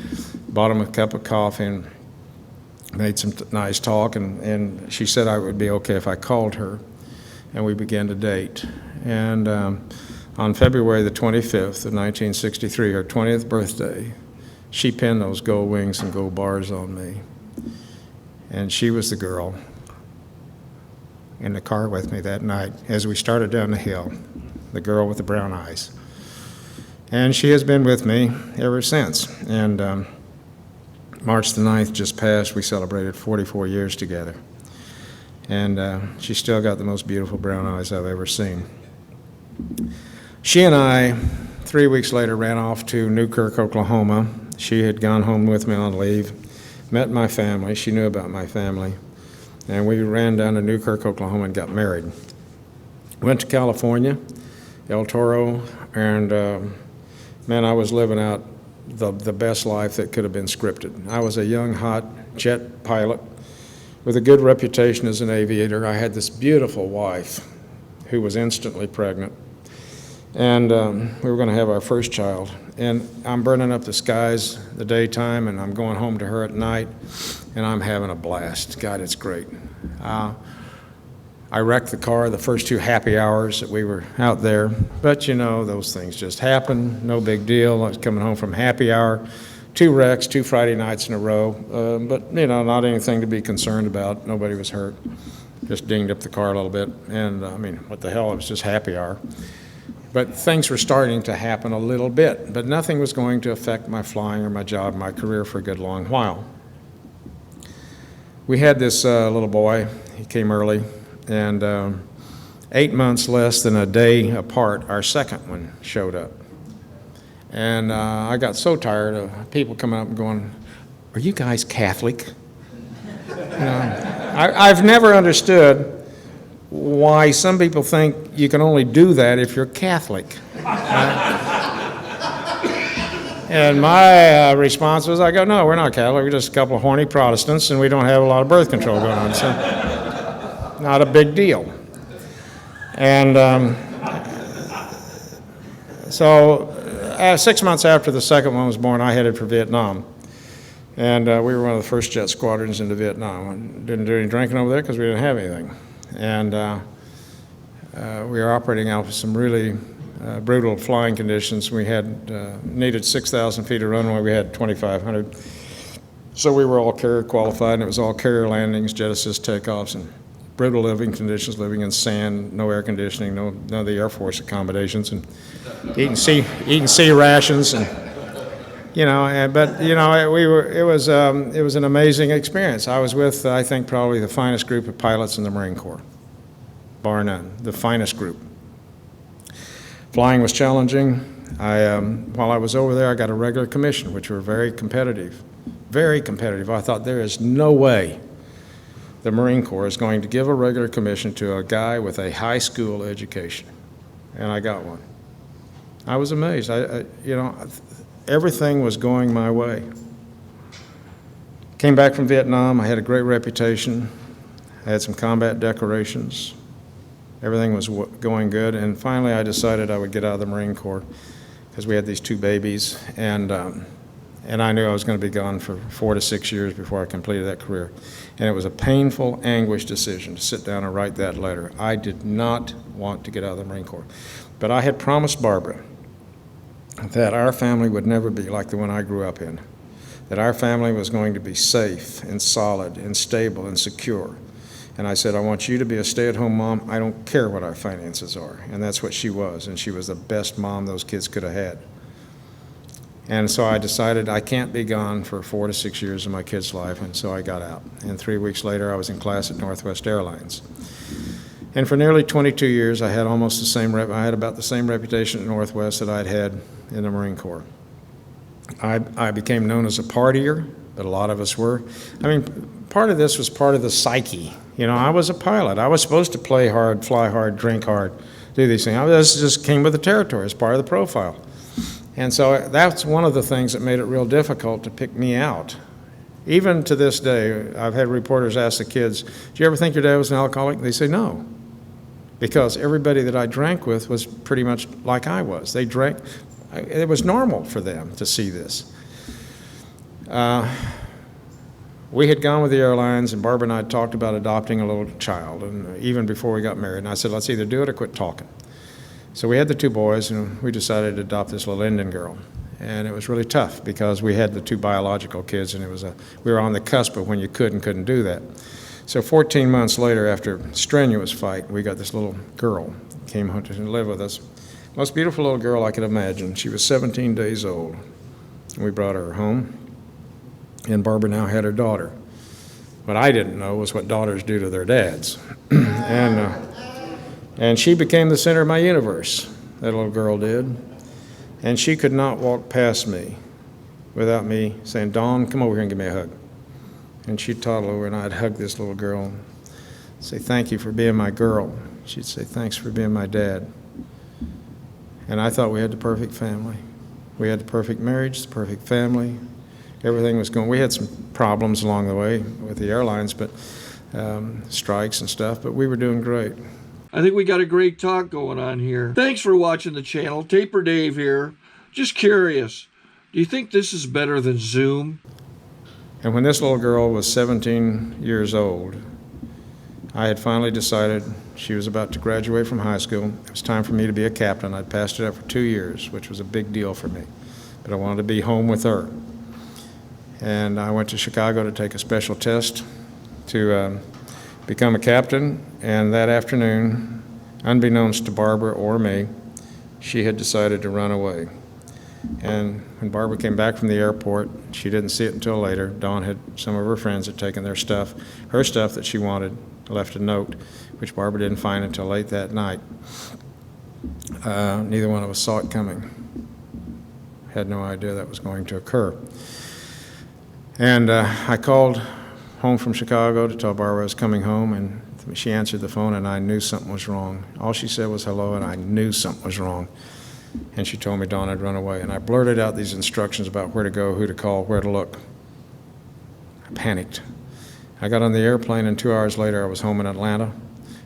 bought him a cup of coffee and made some nice talk, and she said I would be okay if I called her, and we began to date. And on February the 25th of 1963, her 20th birthday, she pinned those gold wings and gold bars on me. And she was the girl in the car with me that night as we started down the hill, the girl with the brown eyes. And she has been with me ever since. And March the 9th just passed. We celebrated 44 years together. And she's still got the most beautiful brown eyes I've ever seen. She and I, 3 weeks later, ran off to Newkirk, Oklahoma. She had gone home with me on leave, met my family. She knew about my family. And we ran down to Newkirk, Oklahoma, and got married. Went to California, El Toro, and man, I was living out the best life that could have been scripted. I was a young, hot jet pilot with a good reputation as an aviator. I had this beautiful wife who was instantly pregnant, and we were going to have our first child. And I'm burning up the skies the daytime, and I'm going home to her at night, and I'm having a blast. God, it's great. I wrecked the car the first 2 happy hours that we were out there, but you know, those things just happen, no big deal. I was coming home from happy hour, 2 wrecks, 2 Friday nights in a row, but you know, not anything to be concerned about. Nobody was hurt, just dinged up the car a little bit, and I mean, what the hell, it was just happy hour. But things were starting to happen a little bit, but nothing was going to affect my flying or my job, my career for a good long while. We had this little boy, he came early, and 8 months less than a day apart, our second one showed up. And I got so tired of people coming up and going, "Are you guys Catholic?" You know, I've never understood why some people think you can only do that if you're Catholic. And my response was, I go, "No, we're not Catholic. We're just a couple of horny Protestants, and we don't have a lot of birth control going on. So not a big deal." And so 6 months after the second one was born, I headed for Vietnam. And we were one of the first jet squadrons into Vietnam. Didn't do any drinking over there because we didn't have anything. And we were operating out of some really brutal flying conditions. We had needed 6,000 feet of runway. We had 2,500. So we were all carrier qualified, and it was all carrier landings, jet assist takeoffs, and brutal living conditions, living in sand, no air conditioning, none of the Air Force accommodations, and eating sea rations, and you know. But you know, it was an amazing experience. I was with, I think, probably the finest group of pilots in the Marine Corps, bar none, the finest group. Flying was challenging. While I was over there, I got a regular commission, which were very competitive. Very competitive. I thought there is no way the Marine Corps is going to give a regular commission to a guy with a high school education. And I got one. I was amazed. Everything was going my way. Came back from Vietnam. I had a great reputation. I had some combat decorations. Everything was going good. And finally, I decided I would get out of the Marine Corps because we had these 2 babies. And I knew I was going to be gone for 4 to 6 years before I completed that career. And it was a painful, anguished decision to sit down and write that letter. I did not want to get out of the Marine Corps. But I had promised Barbara that our family would never be like the one I grew up in, that our family was going to be safe and solid and stable and secure. And I said, I want you to be a stay-at-home mom. I don't care what our finances are. And that's what she was. And she was the best mom those kids could have had. And so I decided I can't be gone for 4 to 6 years of my kid's life, and so I got out. And 3 weeks later, I was in class at Northwest Airlines. And for nearly 22 years, I had almost the same I had about the same reputation at Northwest that I'd had in the Marine Corps. I became known as a partier, but a lot of us were. I mean, part of this was part of the psyche. I was a pilot. I was supposed to play hard, fly hard, drink hard, do these things. This just came with the territory as part of the profile. And so that's one of the things that made it real difficult to pick me out. Even to this day, I've had reporters ask the kids, "Do you ever think your dad was an alcoholic?" They say no, because everybody that I drank with was pretty much like I was. They drank. It was normal for them to see this. We had gone with the airlines, and Barbara and I had talked about adopting a little child, and even before we got married. And I said, let's either do it or quit talking. So we had the 2 boys, and we decided to adopt this little Indian girl. And it was really tough because we had the 2 biological kids, and we were on the cusp of when you could and couldn't do that. So 14 months later, after a strenuous fight, we got this little girl, came home to live with us. Most beautiful little girl I could imagine. She was 17 days old. We brought her home, and Barbara now had her daughter. What I didn't know was what daughters do to their dads. And she became the center of my universe, that little girl did. And she could not walk past me without me saying, Dawn, come over here and give me a hug. And she'd toddle over, and I'd hug this little girl, say, thank you for being my girl. She'd say, thanks for being my dad. And I thought we had the perfect family. We had the perfect marriage, the perfect family. Everything was going. We had some problems along the way with the airlines, but strikes and stuff, but we were doing great. I think we got a great talk going on here. Thanks for watching the channel. Taper Dave here. Just curious, do you think this is better than Zoom? And when this little girl was 17 years old, I had finally decided she was about to graduate from high school. It was time for me to be a captain. I'd passed it up for 2 years, which was a big deal for me. But I wanted to be home with her. And I went to Chicago to take a special test to become a captain. And that afternoon, unbeknownst to Barbara or me, she had decided to run away. And when Barbara came back from the airport, she didn't see it until later. Dawn had, some of her friends had taken their stuff, her stuff that she wanted, left a note, which Barbara didn't find until late that night. Neither one of us saw it coming. Had no idea that was going to occur. And I called home from Chicago to tell Barbara I was coming home, and she answered the phone, and I knew something was wrong. All she said was hello, and I knew something was wrong. And she told me Dawn had run away. And I blurted out these instructions about where to go, who to call, where to look. I panicked. I got on the airplane, and 2 hours later I was home in Atlanta,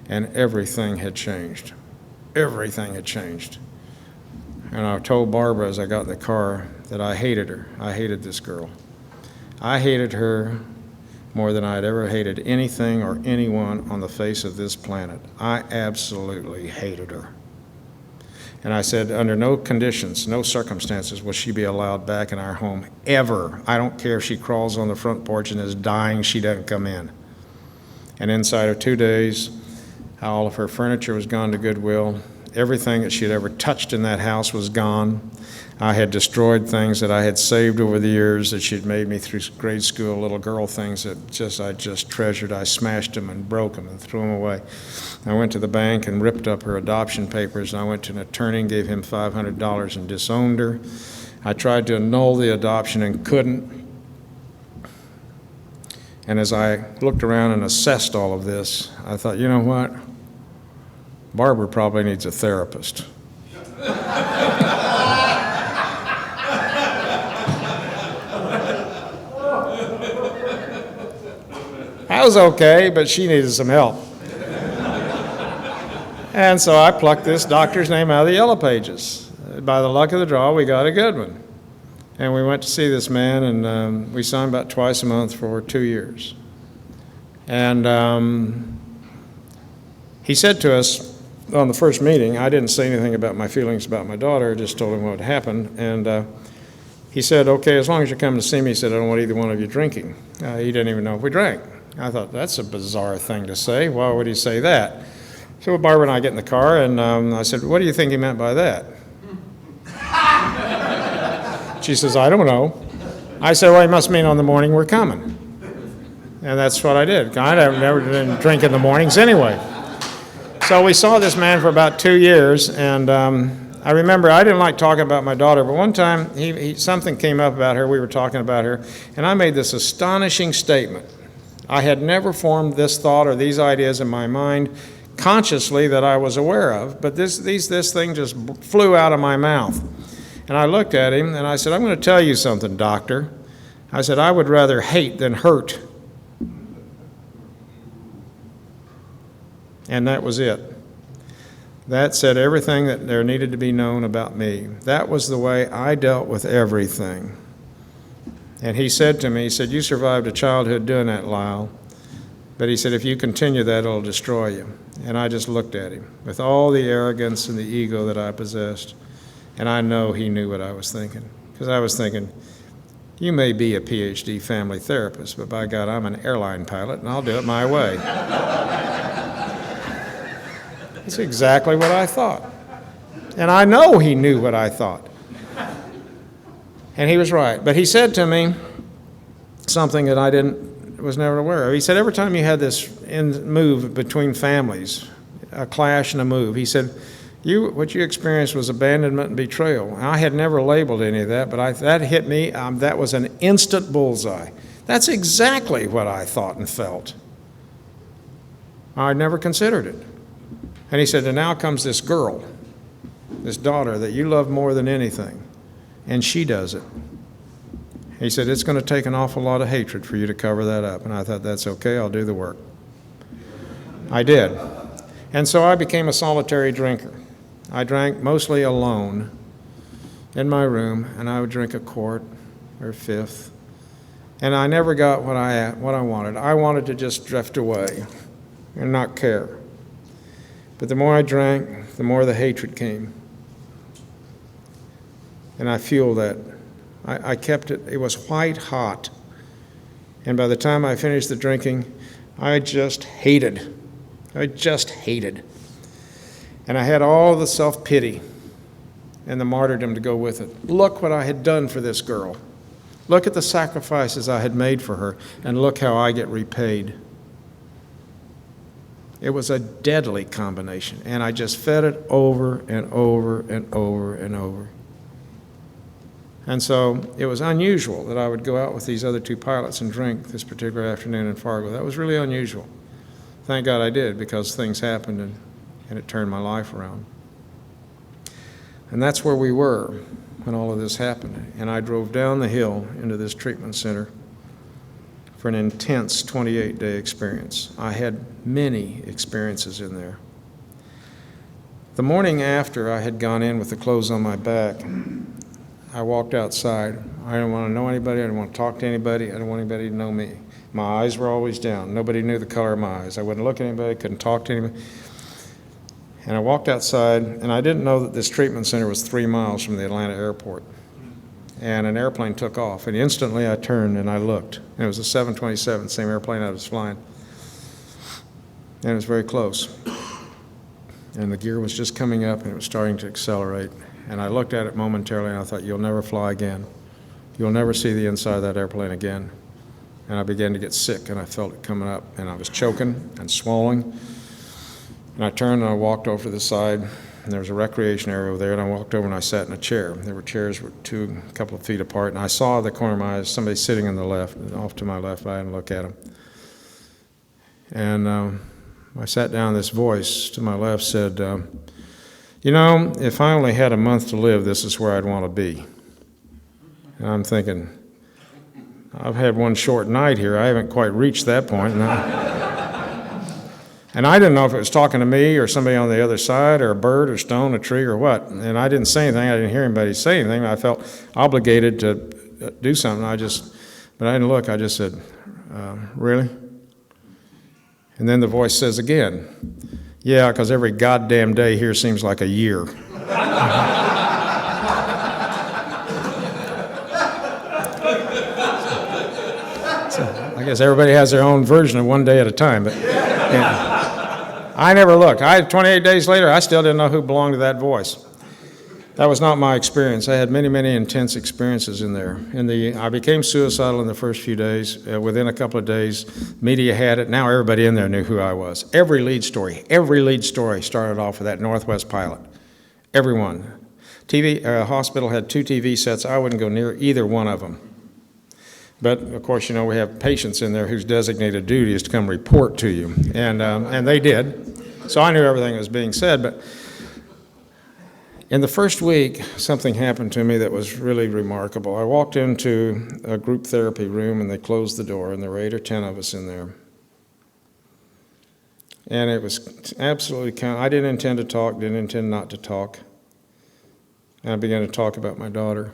and everything had changed. Everything had changed. And I told Barbara as I got in the car that I hated her. I hated this girl. I hated her more than I had ever hated anything or anyone on the face of this planet. I absolutely hated her. And I said, under no conditions, no circumstances will she be allowed back in our home, ever. I don't care if she crawls on the front porch and is dying, she doesn't come in. And inside of 2 days, all of her furniture was gone to Goodwill. everything that she had ever touched in that house was gone. I had destroyed things that I had saved over the years that she'd made me through grade school, little girl things that I just treasured. I smashed them and broke them and threw them away. I went to the bank and ripped up her adoption papers, and I went to an attorney and gave him $500 and disowned her. I tried to annul the adoption and couldn't. And as I looked around and assessed all of this, I thought, you know what? Barbara probably needs a therapist. I was okay, but she needed some help. And so I plucked this doctor's name out of the yellow pages. By the luck of the draw, we got a good one. And we went to see this man, and we saw him about twice a month for 2 years. And he said to us on the first meeting, I didn't say anything about my feelings about my daughter, I just told him what had happened. And he said, okay, as long as you're coming to see me, he said, I don't want either one of you drinking. He didn't even know if we drank. I thought, that's a bizarre thing to say. Why would he say that? So Barbara and I get in the car, and I said, what do you think he meant by that? She says, I don't know. I said, well, he must mean on the morning we're coming. And that's what I did. I never didn't drink in the mornings anyway. So we saw this man for about 2 years, and I remember I didn't like talking about my daughter, but one time something came up about her, we were talking about her, and I made this astonishing statement. I had never formed this thought or these ideas in my mind consciously that I was aware of, but this thing just flew out of my mouth. And I looked at him and I said, I'm going to tell you something, doctor. I said, I would rather hate than hurt. And that was it. That said everything that there needed to be known about me. That was the way I dealt with everything. And he said to me, he said, you survived a childhood doing that, Lyle. But he said, if you continue that, it'll destroy you. And I just looked at him with all the arrogance and the ego that I possessed. And I know he knew what I was thinking. Because I was thinking, you may be a PhD family therapist, but by God, I'm an airline pilot, and I'll do it my way. That's exactly what I thought. And I know he knew what I thought. And he was right. But he said to me something that I was never aware of. He said, every time you had this move between families, a clash and a move, he said, what you experienced was abandonment and betrayal. I had never labeled any of that, but that hit me. That was an instant bullseye. That's exactly what I thought and felt. I never considered it. And he said, and now comes this girl, this daughter that you love more than anything, and she does it. He said, it's going to take an awful lot of hatred for you to cover that up. And I thought, that's okay, I'll do the work. I did. And so I became a solitary drinker. I drank mostly alone in my room, and I would drink a quart or a fifth. And I never got what I wanted. I wanted to just drift away and not care. But the more I drank, the more the hatred came. And I fueled that. I kept it. It was white hot. And by the time I finished the drinking, I just hated. And I had all the self-pity and the martyrdom to go with it. Look what I had done for this girl. Look at the sacrifices I had made for her, and look how I get repaid. It was a deadly combination, and I just fed it over and over and over and over. And so it was unusual that I would go out with these other two pilots and drink this particular afternoon in Fargo. That was really unusual. Thank God I did, because things happened and it turned my life around. And that's where we were when all of this happened. And I drove down the hill into this treatment center for an intense 28-day experience. I had many experiences in there. The morning after I had gone in with the clothes on my back, I walked outside. I didn't want to know anybody. I didn't want to talk to anybody. I didn't want anybody to know me. My eyes were always down. Nobody knew the color of my eyes. I wouldn't look at anybody, couldn't talk to anybody. And I walked outside, and I didn't know that this treatment center was 3 miles from the Atlanta airport. And an airplane took off, and instantly I turned and I looked. And it was a 727, same airplane I was flying. And it was very close. and the gear was just coming up and it was starting to accelerate. And I looked at it momentarily and I thought, you'll never fly again. You'll never see the inside of that airplane again. And I began to get sick, and I felt it coming up, and I was choking and swallowing. And I turned and I walked over to the side, and there was a recreation area over there, and I walked over and I sat in a chair. There were chairs a couple of feet apart, and I saw the corner of my eyes, somebody sitting on the left, off to my left, I didn't look at him. And I sat down, this voice to my left said, you know, if I only had a month to live, this is where I'd want to be. And I'm thinking, I've had one short night here. I haven't quite reached that point. And I didn't know if it was talking to me or somebody on the other side or a bird or stone, a tree or what. And I didn't say anything. I didn't hear anybody say anything. I felt obligated to do something. But I didn't look. I just said, really? And then the voice says again, yeah, because every goddamn day here seems like a year. I guess everybody has their own version of one day at a time, but yeah. I never looked. 28 days later, I still didn't know who belonged to that voice. That was not my experience. I had many, many intense experiences in there. I became suicidal in the first few days. Within a couple of days, media had it. Now everybody in there knew who I was. Every lead story started off with that Northwest pilot. Everyone. Hospital had 2 TV sets. I wouldn't go near either one of them. But, of course, you know, we have patients in there whose designated duty is to come report to you. And they did. So I knew everything that was being said. But in the first week, something happened to me that was really remarkable. I walked into a group therapy room, and they closed the door, and there were 8 or 10 of us in there. And it was absolutely I didn't intend to talk, didn't intend not to talk. And I began to talk about my daughter.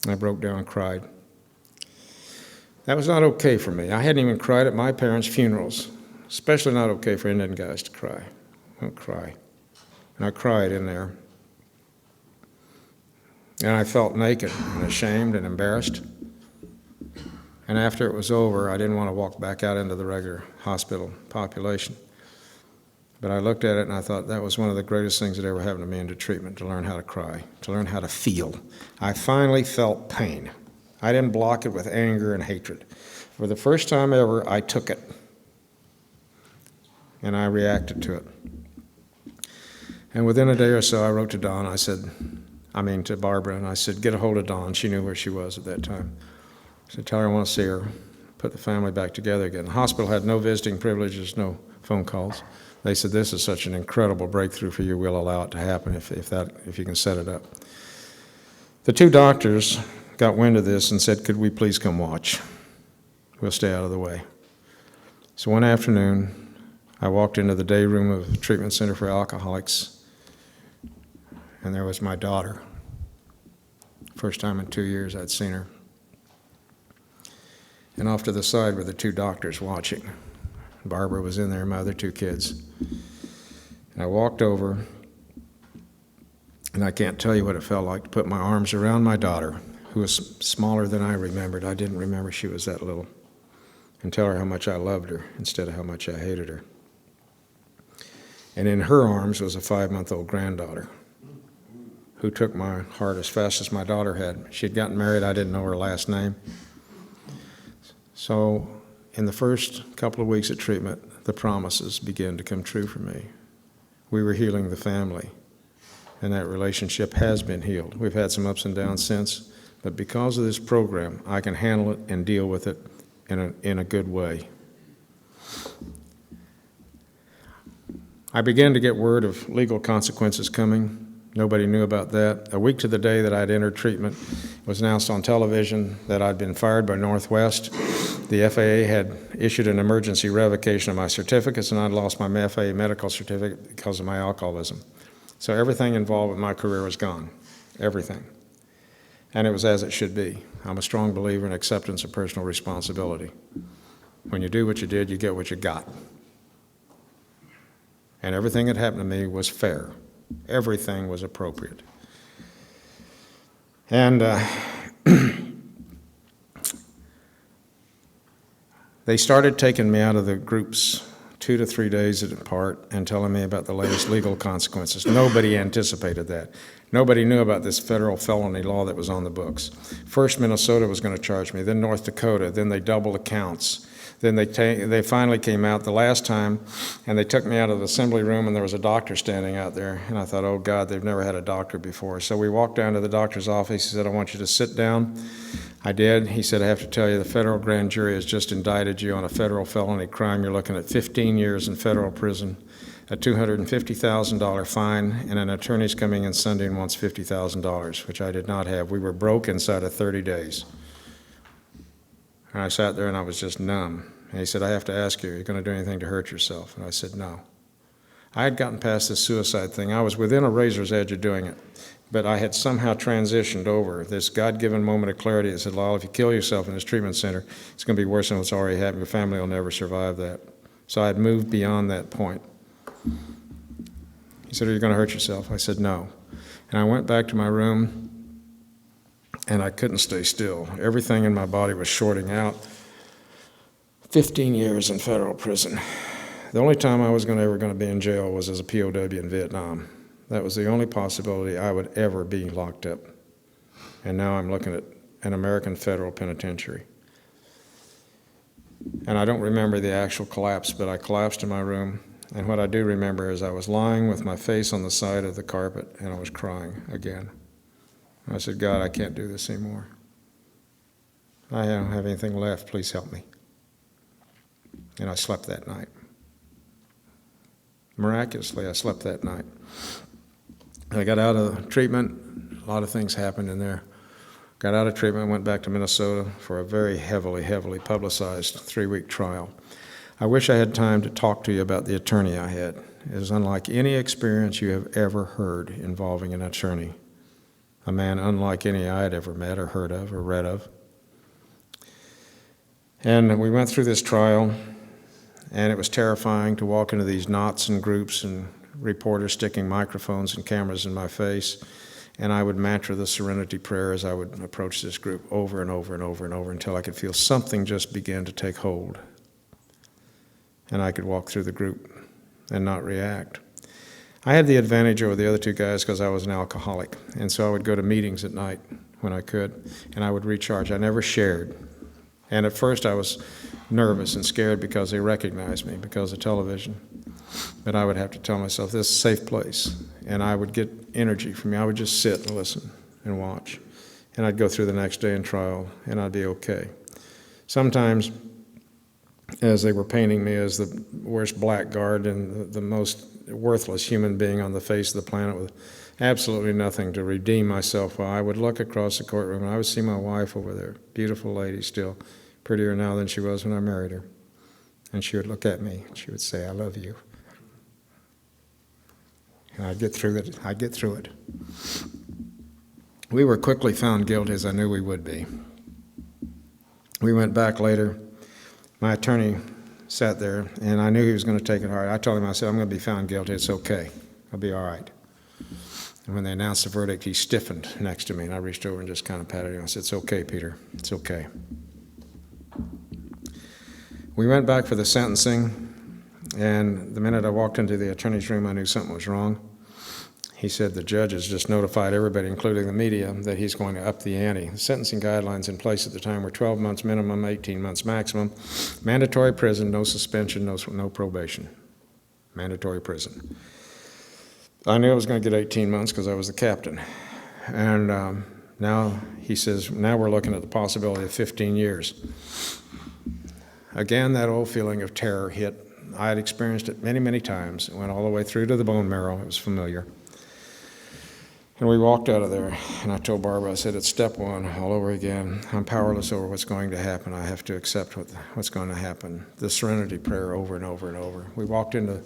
And I broke down and cried. That was not okay for me. I hadn't even cried at my parents' funerals. Especially not okay for Indian guys to cry. Don't cry. And I cried in there. And I felt naked and ashamed and embarrassed. And after it was over, I didn't want to walk back out into the regular hospital population. But I looked at it and I thought that was one of the greatest things that ever happened to me into treatment, to learn how to cry, to learn how to feel. I finally felt pain. I didn't block it with anger and hatred. For the first time ever, I took it. And I reacted to it. And within a day or so, I wrote to Dawn. To Barbara, and I said, get a hold of Dawn. She knew where she was at that time. I said, tell her I want to see her, put the family back together again. The hospital had no visiting privileges, no phone calls. They said, this is such an incredible breakthrough for you. We'll allow it to happen if you can set it up. The 2 doctors got wind of this and said, could we please come watch? We'll stay out of the way. So one afternoon, I walked into the day room of the treatment center for alcoholics, and there was my daughter. First time in 2 years I'd seen her. And off to the side were the 2 doctors watching. Barbara was in there, my other 2 kids. And I walked over, and I can't tell you what it felt like to put my arms around my daughter, who was smaller than I remembered. I didn't remember she was that little. And tell her how much I loved her instead of how much I hated her. And in her arms was a 5-month-old granddaughter who took my heart as fast as my daughter had. She'd gotten married. I didn't know her last name. So in the first couple of weeks of treatment, the promises began to come true for me. We were healing the family, and that relationship has been healed. We've had some ups and downs since, but because of this program, I can handle it and deal with it in a good way. I began to get word of legal consequences coming. Nobody knew about that. A week to the day that I'd entered treatment, it was announced on television that I'd been fired by Northwest. The FAA had issued an emergency revocation of my certificates, and I'd lost my FAA medical certificate because of my alcoholism. So everything involved with my career was gone, everything. And it was as it should be. I'm a strong believer in acceptance of personal responsibility. When you do what you did, you get what you got. And everything that happened to me was fair. Everything was appropriate. And they started taking me out of the groups 2 to 3 days apart, and telling me about the latest legal consequences. Nobody anticipated that. Nobody knew about this federal felony law that was on the books. First, Minnesota was going to charge me, then North Dakota, then they doubled the counts. Then they finally came out the last time, and they took me out of the assembly room, and there was a doctor standing out there. And I thought, oh, God, they've never had a doctor before. So we walked down to the doctor's office. He said, I want you to sit down. I did. He said, I have to tell you, the federal grand jury has just indicted you on a federal felony crime. You're looking at 15 years in federal prison, a $250,000 fine, and an attorney's coming in Sunday and wants $50,000, which I did not have. We were broke inside of 30 days. And I sat there and I was just numb. And he said, I have to ask you, are you going to do anything to hurt yourself? And I said, no. I had gotten past this suicide thing. I was within a razor's edge of doing it. But I had somehow transitioned over this God-given moment of clarity that said, Lyle, if you kill yourself in this treatment center, it's going to be worse than what's already happened. Your family will never survive that. So I had moved beyond that point. He said, are you going to hurt yourself? I said, no. And I went back to my room, and I couldn't stay still. Everything in my body was shorting out. 15 years in federal prison. The only time I was ever going to be in jail was as a POW in Vietnam. That was the only possibility I would ever be locked up. And now I'm looking at an American federal penitentiary. And I don't remember the actual collapse, but I collapsed in my room. And what I do remember is I was lying with my face on the side of the carpet, and I was crying again. I said, God, I can't do this anymore. I don't have anything left. Please help me. And I slept that night. Miraculously, I slept that night. I got out of treatment. A lot of things happened in there. Got out of treatment, went back to Minnesota for a very heavily publicized 3-week trial. I wish I had time to talk to you about the attorney I had. It was unlike any experience you have ever heard involving an attorney. A man unlike any I had ever met or heard of or read of. And we went through this trial, and it was terrifying to walk into these knots and groups and reporters sticking microphones and cameras in my face. And I would mantra the serenity prayer as I would approach this group over and over and over and over until I could feel something just begin to take hold. And I could walk through the group and not react. I had the advantage over the other two guys because I was an alcoholic. And so I would go to meetings at night when I could, and I would recharge. I never shared. And at first I was nervous and scared because they recognized me because of television. But I would have to tell myself, this is a safe place. And I would get energy from me. I would just sit and listen and watch. And I'd go through the next day in trial, and I'd be okay. Sometimes, as they were painting me as the worst blackguard and the most worthless human being on the face of the planet with absolutely nothing to redeem myself, I would look across the courtroom and I would see my wife over there, beautiful lady still, prettier now than she was when I married her. And she would look at me and she would say, I love you. And I'd get through it. We were quickly found guilty, as I knew we would be. We went back later. My attorney sat there, and I knew he was going to take it hard. I told him, I said, I'm going to be found guilty. It's okay. I'll be all right. And when they announced the verdict, he stiffened next to me, and I reached over and just kind of patted him. I said, it's okay, Peter. It's okay. We went back for the sentencing, and the minute I walked into the attorney's room, I knew something was wrong. He said the judge has just notified everybody, including the media, that he's going to up the ante. The sentencing guidelines in place at the time were 12 months minimum, 18 months maximum. Mandatory prison, no suspension, no probation. Mandatory prison. I knew I was going to get 18 months because I was the captain. And now he says, now we're looking at the possibility of 15 years. Again, that old feeling of terror hit. I had experienced it many, many times. It went all the way through to the bone marrow. It was familiar. And we walked out of there, and I told Barbara, I said, it's step one all over again. I'm powerless over what's going to happen. I have to accept what's going to happen. The serenity prayer over and over and over. We walked into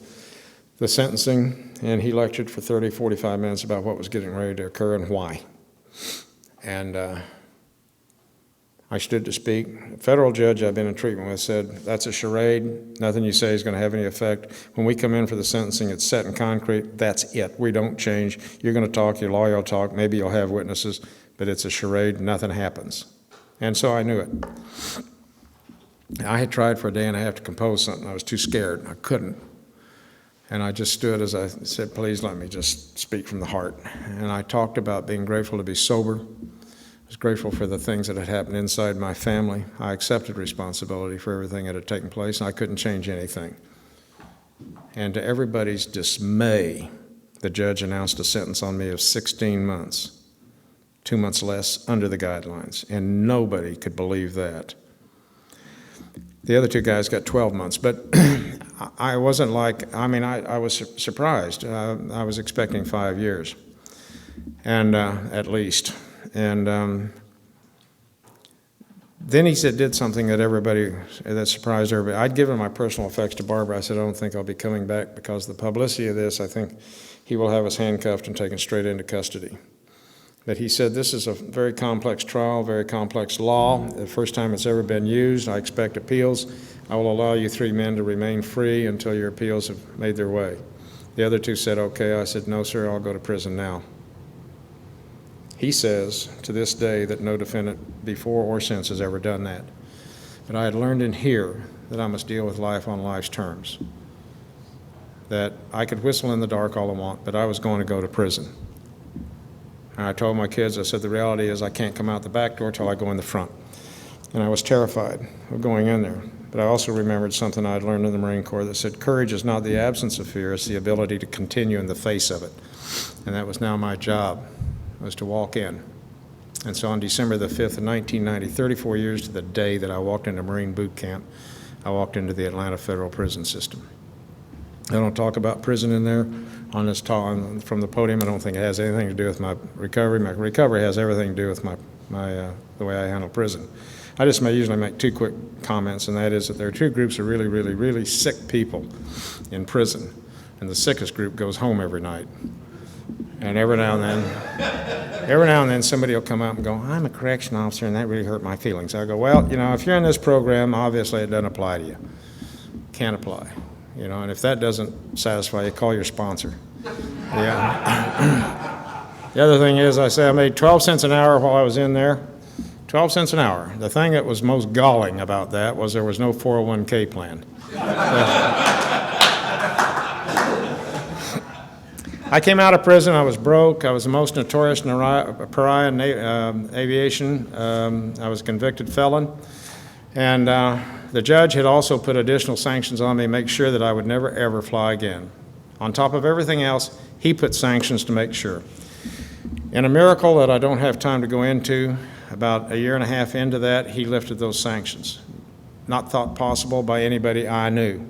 the sentencing, and he lectured for 30, 45 minutes about what was getting ready to occur and why. And I stood to speak. A federal judge I've been in treatment with said, that's a charade. Nothing you say is going to have any effect. When we come in for the sentencing, it's set in concrete. That's it. We don't change. You're going to talk, your lawyer will talk, maybe you'll have witnesses, but it's a charade. Nothing happens. And so I knew it. I had tried for a day and a half to compose something. I was too scared. I couldn't. And I just stood as I said, please let me just speak from the heart. And I talked about being grateful to be sober. I was grateful for the things that had happened inside my family. I accepted responsibility for everything that had taken place, and I couldn't change anything. And to everybody's dismay, the judge announced a sentence on me of 16 months, 2 months less under the guidelines, and nobody could believe that. The other two guys got 12 months, but I wasn't like, I was surprised. I was expecting 5 years, and at least. And then he did something that surprised everybody. I'd given my personal effects to Barbara. I said, I don't think I'll be coming back because of the publicity of this. I think he will have us handcuffed and taken straight into custody. But he said, this is a very complex trial, very complex law. The first time it's ever been used. I expect appeals. I will allow you 3 men to remain free until your appeals have made their way. The other 2 said, okay. I said, no, sir, I'll go to prison now. He says to this day that no defendant before or since has ever done that. But I had learned in here that I must deal with life on life's terms. That I could whistle in the dark all I want, but I was going to go to prison. And I told my kids, I said, the reality is I can't come out the back door till I go in the front. And I was terrified of going in there. But I also remembered something I'd learned in the Marine Corps that said, courage is not the absence of fear, it's the ability to continue in the face of it. And that was now my job, was to walk in. And so on December the 5th of 1990, 34 years to the day that I walked into Marine boot camp, I walked into the Atlanta Federal Prison System. I don't talk about prison in there on this talk from the podium. I don't think it has anything to do with my recovery. My recovery has everything to do with the way I handle prison. I just usually make 2 quick comments, and that is that there are 2 groups of really, really, really sick people in prison, and the sickest group goes home every night. And every now and then somebody will come up and go, I'm a correction officer, and that really hurt my feelings. I go, well, if you're in this program, obviously it doesn't apply to you. Can't apply. And if that doesn't satisfy you, call your sponsor. Yeah. The other thing is, I made 12 cents an hour while I was in there. 12 cents an hour. The thing that was most galling about that was there was no 401k plan. I came out of prison, I was broke, I was the most notorious pariah in aviation. I was a convicted felon. And the judge had also put additional sanctions on me to make sure that I would never, ever fly again. On top of everything else, he put sanctions to make sure. In a miracle that I don't have time to go into, about 1.5 years into that, he lifted those sanctions. Not thought possible by anybody I knew.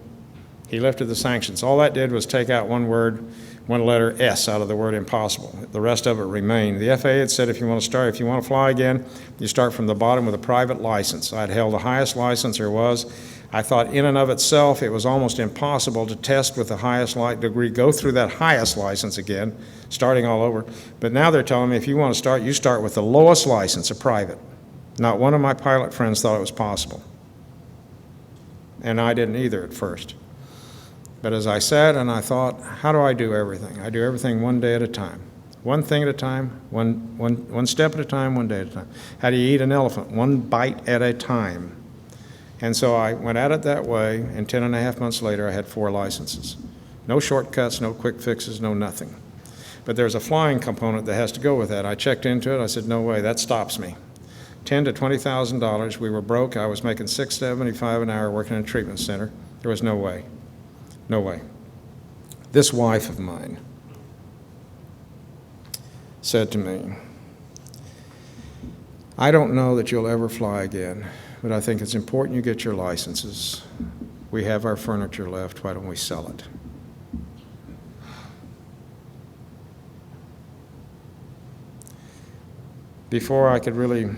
He lifted the sanctions. All that did was take out one letter S out of the word impossible. The rest of it remained. The FAA had said if you want to fly again, you start from the bottom with a private license. I'd held the highest license there was. I thought in and of itself it was almost impossible to test with the highest degree, go through that highest license again, starting all over. But now they're telling me if you want to start, you start with the lowest license, a private. Not one of my pilot friends thought it was possible. And I didn't either at first. But as I sat and I thought, how do I do everything? I do everything one day at a time. One thing at a time, one step at a time, one day at a time. How do you eat an elephant? One bite at a time. And so I went at it that way, and 10.5 months later I had 4 licenses. No shortcuts, no quick fixes, no nothing. But there's a flying component that has to go with that. I checked into it, I said, no way, that stops me. $10,000 to $20,000, we were broke, I was making $6.75 an hour working in a treatment center. There was no way. No way. This wife of mine said to me, I don't know that you'll ever fly again, but I think it's important you get your licenses. We have our furniture left, why don't we sell it? Before I could really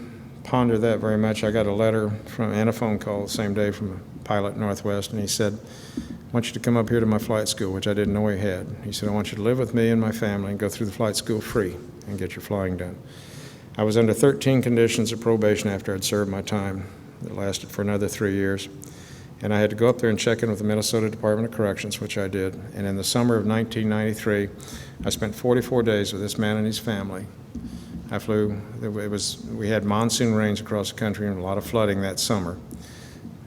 ponder that very much, I got a letter and a phone call the same day from a pilot Northwest, and he said, I want you to come up here to my flight school, which I didn't know he had. He said, I want you to live with me and my family and go through the flight school free and get your flying done. I was under 13 conditions of probation after I'd served my time. It lasted for another 3 years. And I had to go up there and check in with the Minnesota Department of Corrections, which I did. And in the summer of 1993, I spent 44 days with this man and his family. I flew, we had monsoon rains across the country and a lot of flooding that summer.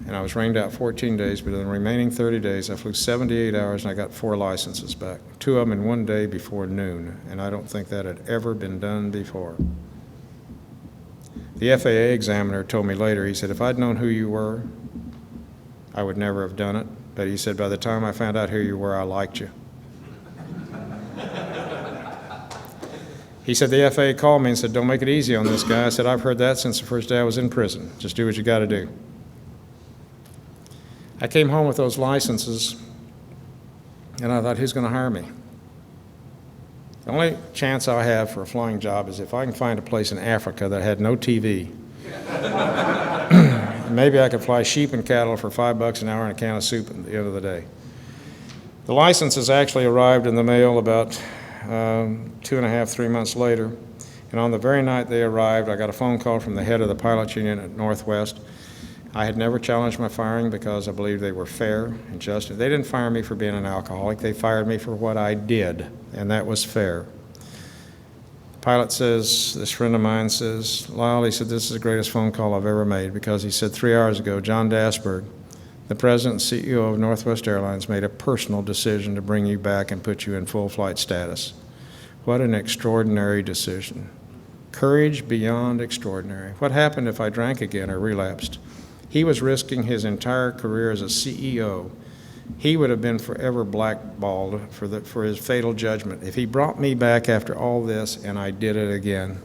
and I was rained out 14 days, but in the remaining 30 days, I flew 78 hours and I got 4 licenses back, 2 of them in one day before noon, and I don't think that had ever been done before. The FAA examiner told me later, he said, if I'd known who you were, I would never have done it, but he said, by the time I found out who you were, I liked you. He said, the FAA called me and said, don't make it easy on this guy. I said, I've heard that since the first day I was in prison. Just do what you got to do. I came home with those licenses, and I thought, who's going to hire me? The only chance I have for a flying job is if I can find a place in Africa that had no TV. Maybe I could fly sheep and cattle for $5 an hour and a can of soup at the end of the day. The licenses actually arrived in the mail about 2.5, 3 months later, and on the very night they arrived, I got a phone call from the head of the pilots union at Northwest. I had never challenged my firing because I believed they were fair and just. They didn't fire me for being an alcoholic. They fired me for what I did, and that was fair. The pilot says, this friend of mine says, Lyle, he said, this is the greatest phone call I've ever made, because he said 3 hours ago, John Dasberg, the president and CEO of Northwest Airlines, made a personal decision to bring you back and put you in full flight status. What an extraordinary decision. Courage beyond extraordinary. What happened if I drank again or relapsed? He was risking his entire career as a CEO. He would have been forever blackballed for his fatal judgment. If he brought me back after all this and I did it again,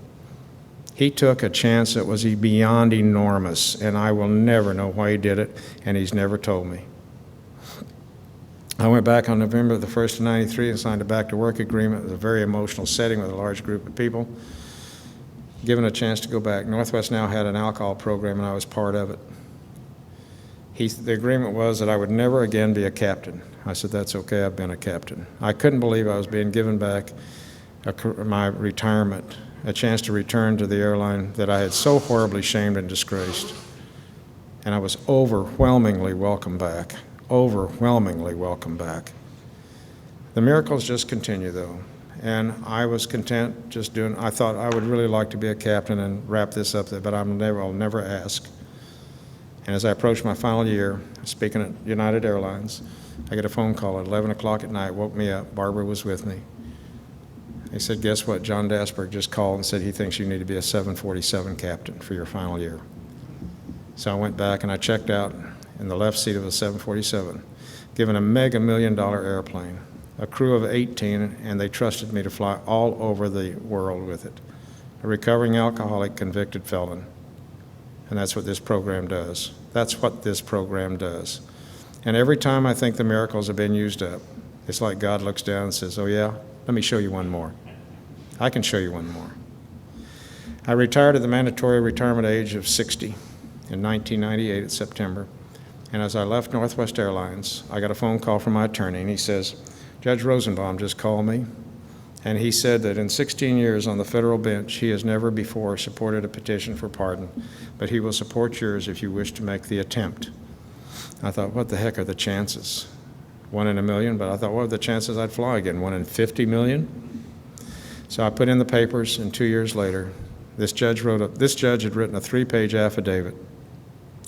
he took a chance that was beyond enormous, and I will never know why he did it, and he's never told me. I went back on November the 1st of 93 and signed a back-to-work agreement. It was a very emotional setting with a large group of people. Given a chance to go back. Northwest now had an alcohol program, and I was part of it. The agreement was that I would never again be a captain. I said, that's okay, I've been a captain. I couldn't believe I was being given back my retirement, a chance to return to the airline that I had so horribly shamed and disgraced. And I was overwhelmingly welcome back, overwhelmingly welcome back. The miracles just continue, though. And I was content just doing, I thought I would really like to be a captain and wrap this up there, but I'll never ask. And as I approached my final year, speaking at United Airlines, I get a phone call at 11 o'clock at night, woke me up. Barbara was with me. He said, guess what? John Dasberg just called and said he thinks you need to be a 747 captain for your final year. So I went back and I checked out in the left seat of a 747, given a mega $1 million airplane, a crew of 18, and they trusted me to fly all over the world with it. A recovering alcoholic, convicted felon. And that's what this program does. That's what this program does. And every time I think the miracles have been used up, it's like God looks down and says, oh yeah, let me show you one more. I can show you one more. I retired at the mandatory retirement age of 60 in 1998 in September. And as I left Northwest Airlines, I got a phone call from my attorney, and he says, Judge Rosenbaum just called me, and he said that in 16 years on the federal bench, he has never before supported a petition for pardon, but he will support yours if you wish to make the attempt. I thought, what the heck are the chances? 1 in a million, but I thought, what are the chances I'd fly again? 1 in 50 million? So I put in the papers, and 2 years later, this judge had written a 3-page affidavit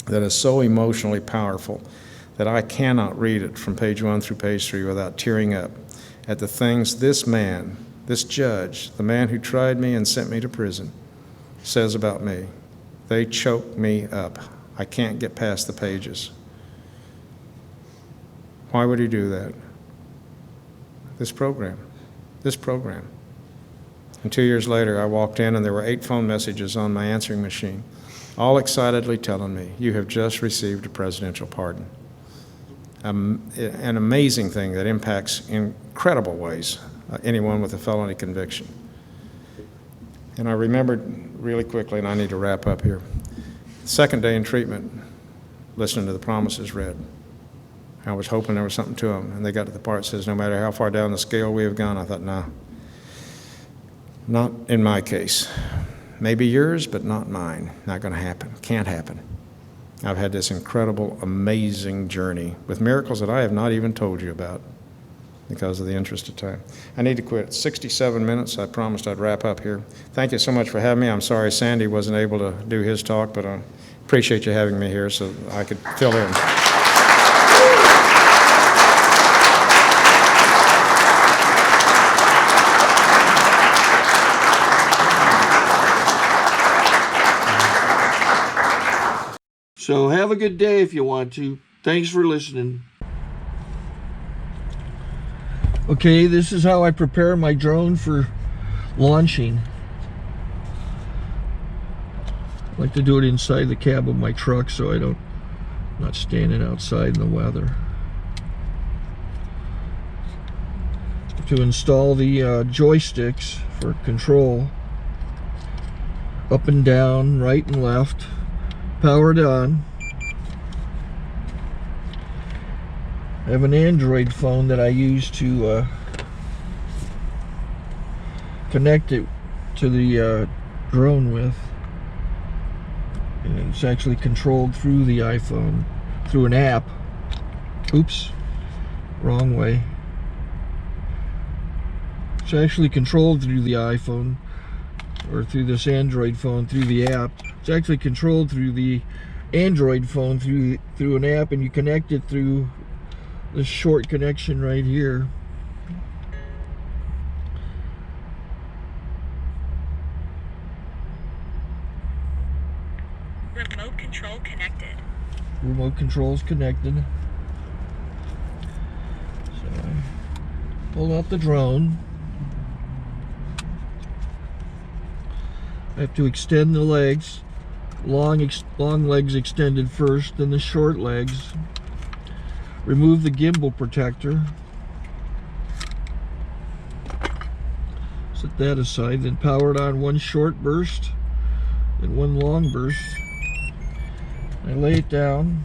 that is so emotionally powerful that I cannot read it from page 1 through page 3 without tearing up at the things this man, this judge, the man who tried me and sent me to prison, says about me. They choke me up. I can't get past the pages. Why would he do that? This program. And 2 years later, I walked in and there were 8 phone messages on my answering machine, all excitedly telling me, you have just received a presidential pardon. An amazing thing that impacts in incredible ways anyone with a felony conviction. And I remembered really quickly, and I need to wrap up here, the second day in treatment, listening to the promises read. I was hoping there was something to them, and they got to the part that says, no matter how far down the scale we have gone, I thought, no, not in my case. Maybe yours, but not mine. Not going to happen. Can't happen. I've had this incredible, amazing journey with miracles that I have not even told you about because of the interest of time. I need to quit. 67 minutes. I promised I'd wrap up here. Thank you so much for having me. I'm sorry Sandy wasn't able to do his talk, but appreciate you having me here so I could fill in. So have a good day if you want to. Thanks for listening. Okay, this is how I prepare my drone for launching. I like to do it inside the cab of my truck so I'm not standing outside in the weather. To install the joysticks for control, up and down, right and left, powered on. I have an Android phone that I use to connect it to the drone with. And it's actually controlled through the iPhone, through an app. Oops, wrong way. It's actually controlled through the iPhone, or through this Android phone, through the app. It's actually controlled through the Android phone, through an app, and you connect it through this short connection right here. Remote control connected. Remote control is connected. So I pull out the drone. I have to extend the legs. Long legs extended first, then the short legs. Remove the gimbal protector. Set that aside, then power it on one short burst and one long burst. I lay it down.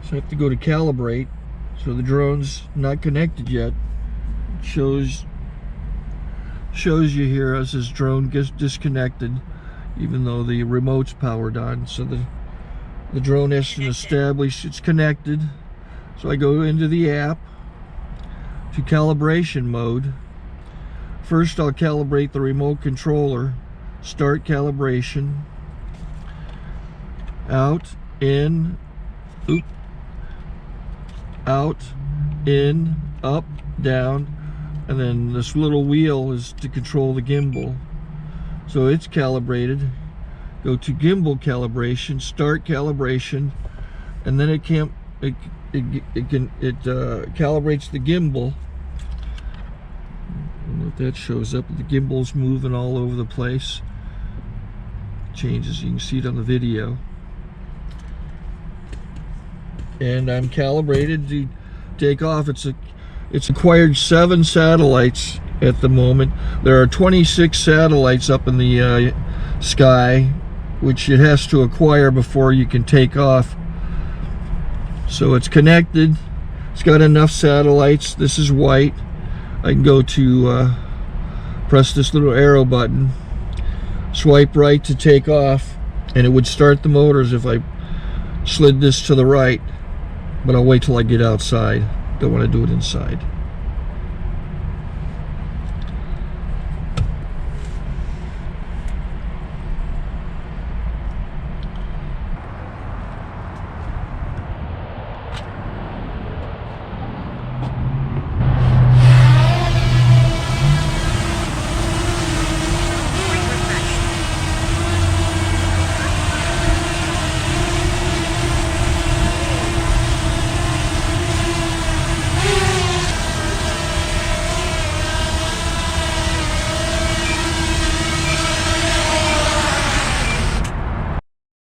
So I have to go to calibrate. So the drone's not connected yet. It shows you here as this drone gets disconnected, even though the remote's powered on. So the drone has to establish it's connected. So I go into the app to calibration mode. First I'll calibrate the remote controller. Start calibration. Out, in, oop, out, in, up, down, and then this little wheel is to control the gimbal. So it's calibrated. Go to gimbal calibration, start calibration, and then it calibrates the gimbal. I don't know if that shows up. The gimbal's moving all over the place. Changes, you can see it on the video. And I'm calibrated to take off. It's acquired 7 satellites at the moment. There are 26 satellites up in the sky, which it has to acquire before you can take off. So it's connected. It's got enough satellites. This is white. I can go to press this little arrow button, swipe right to take off, and it would start the motors if I slid this to the right, but I'll wait till I get outside. Don't want to do it inside.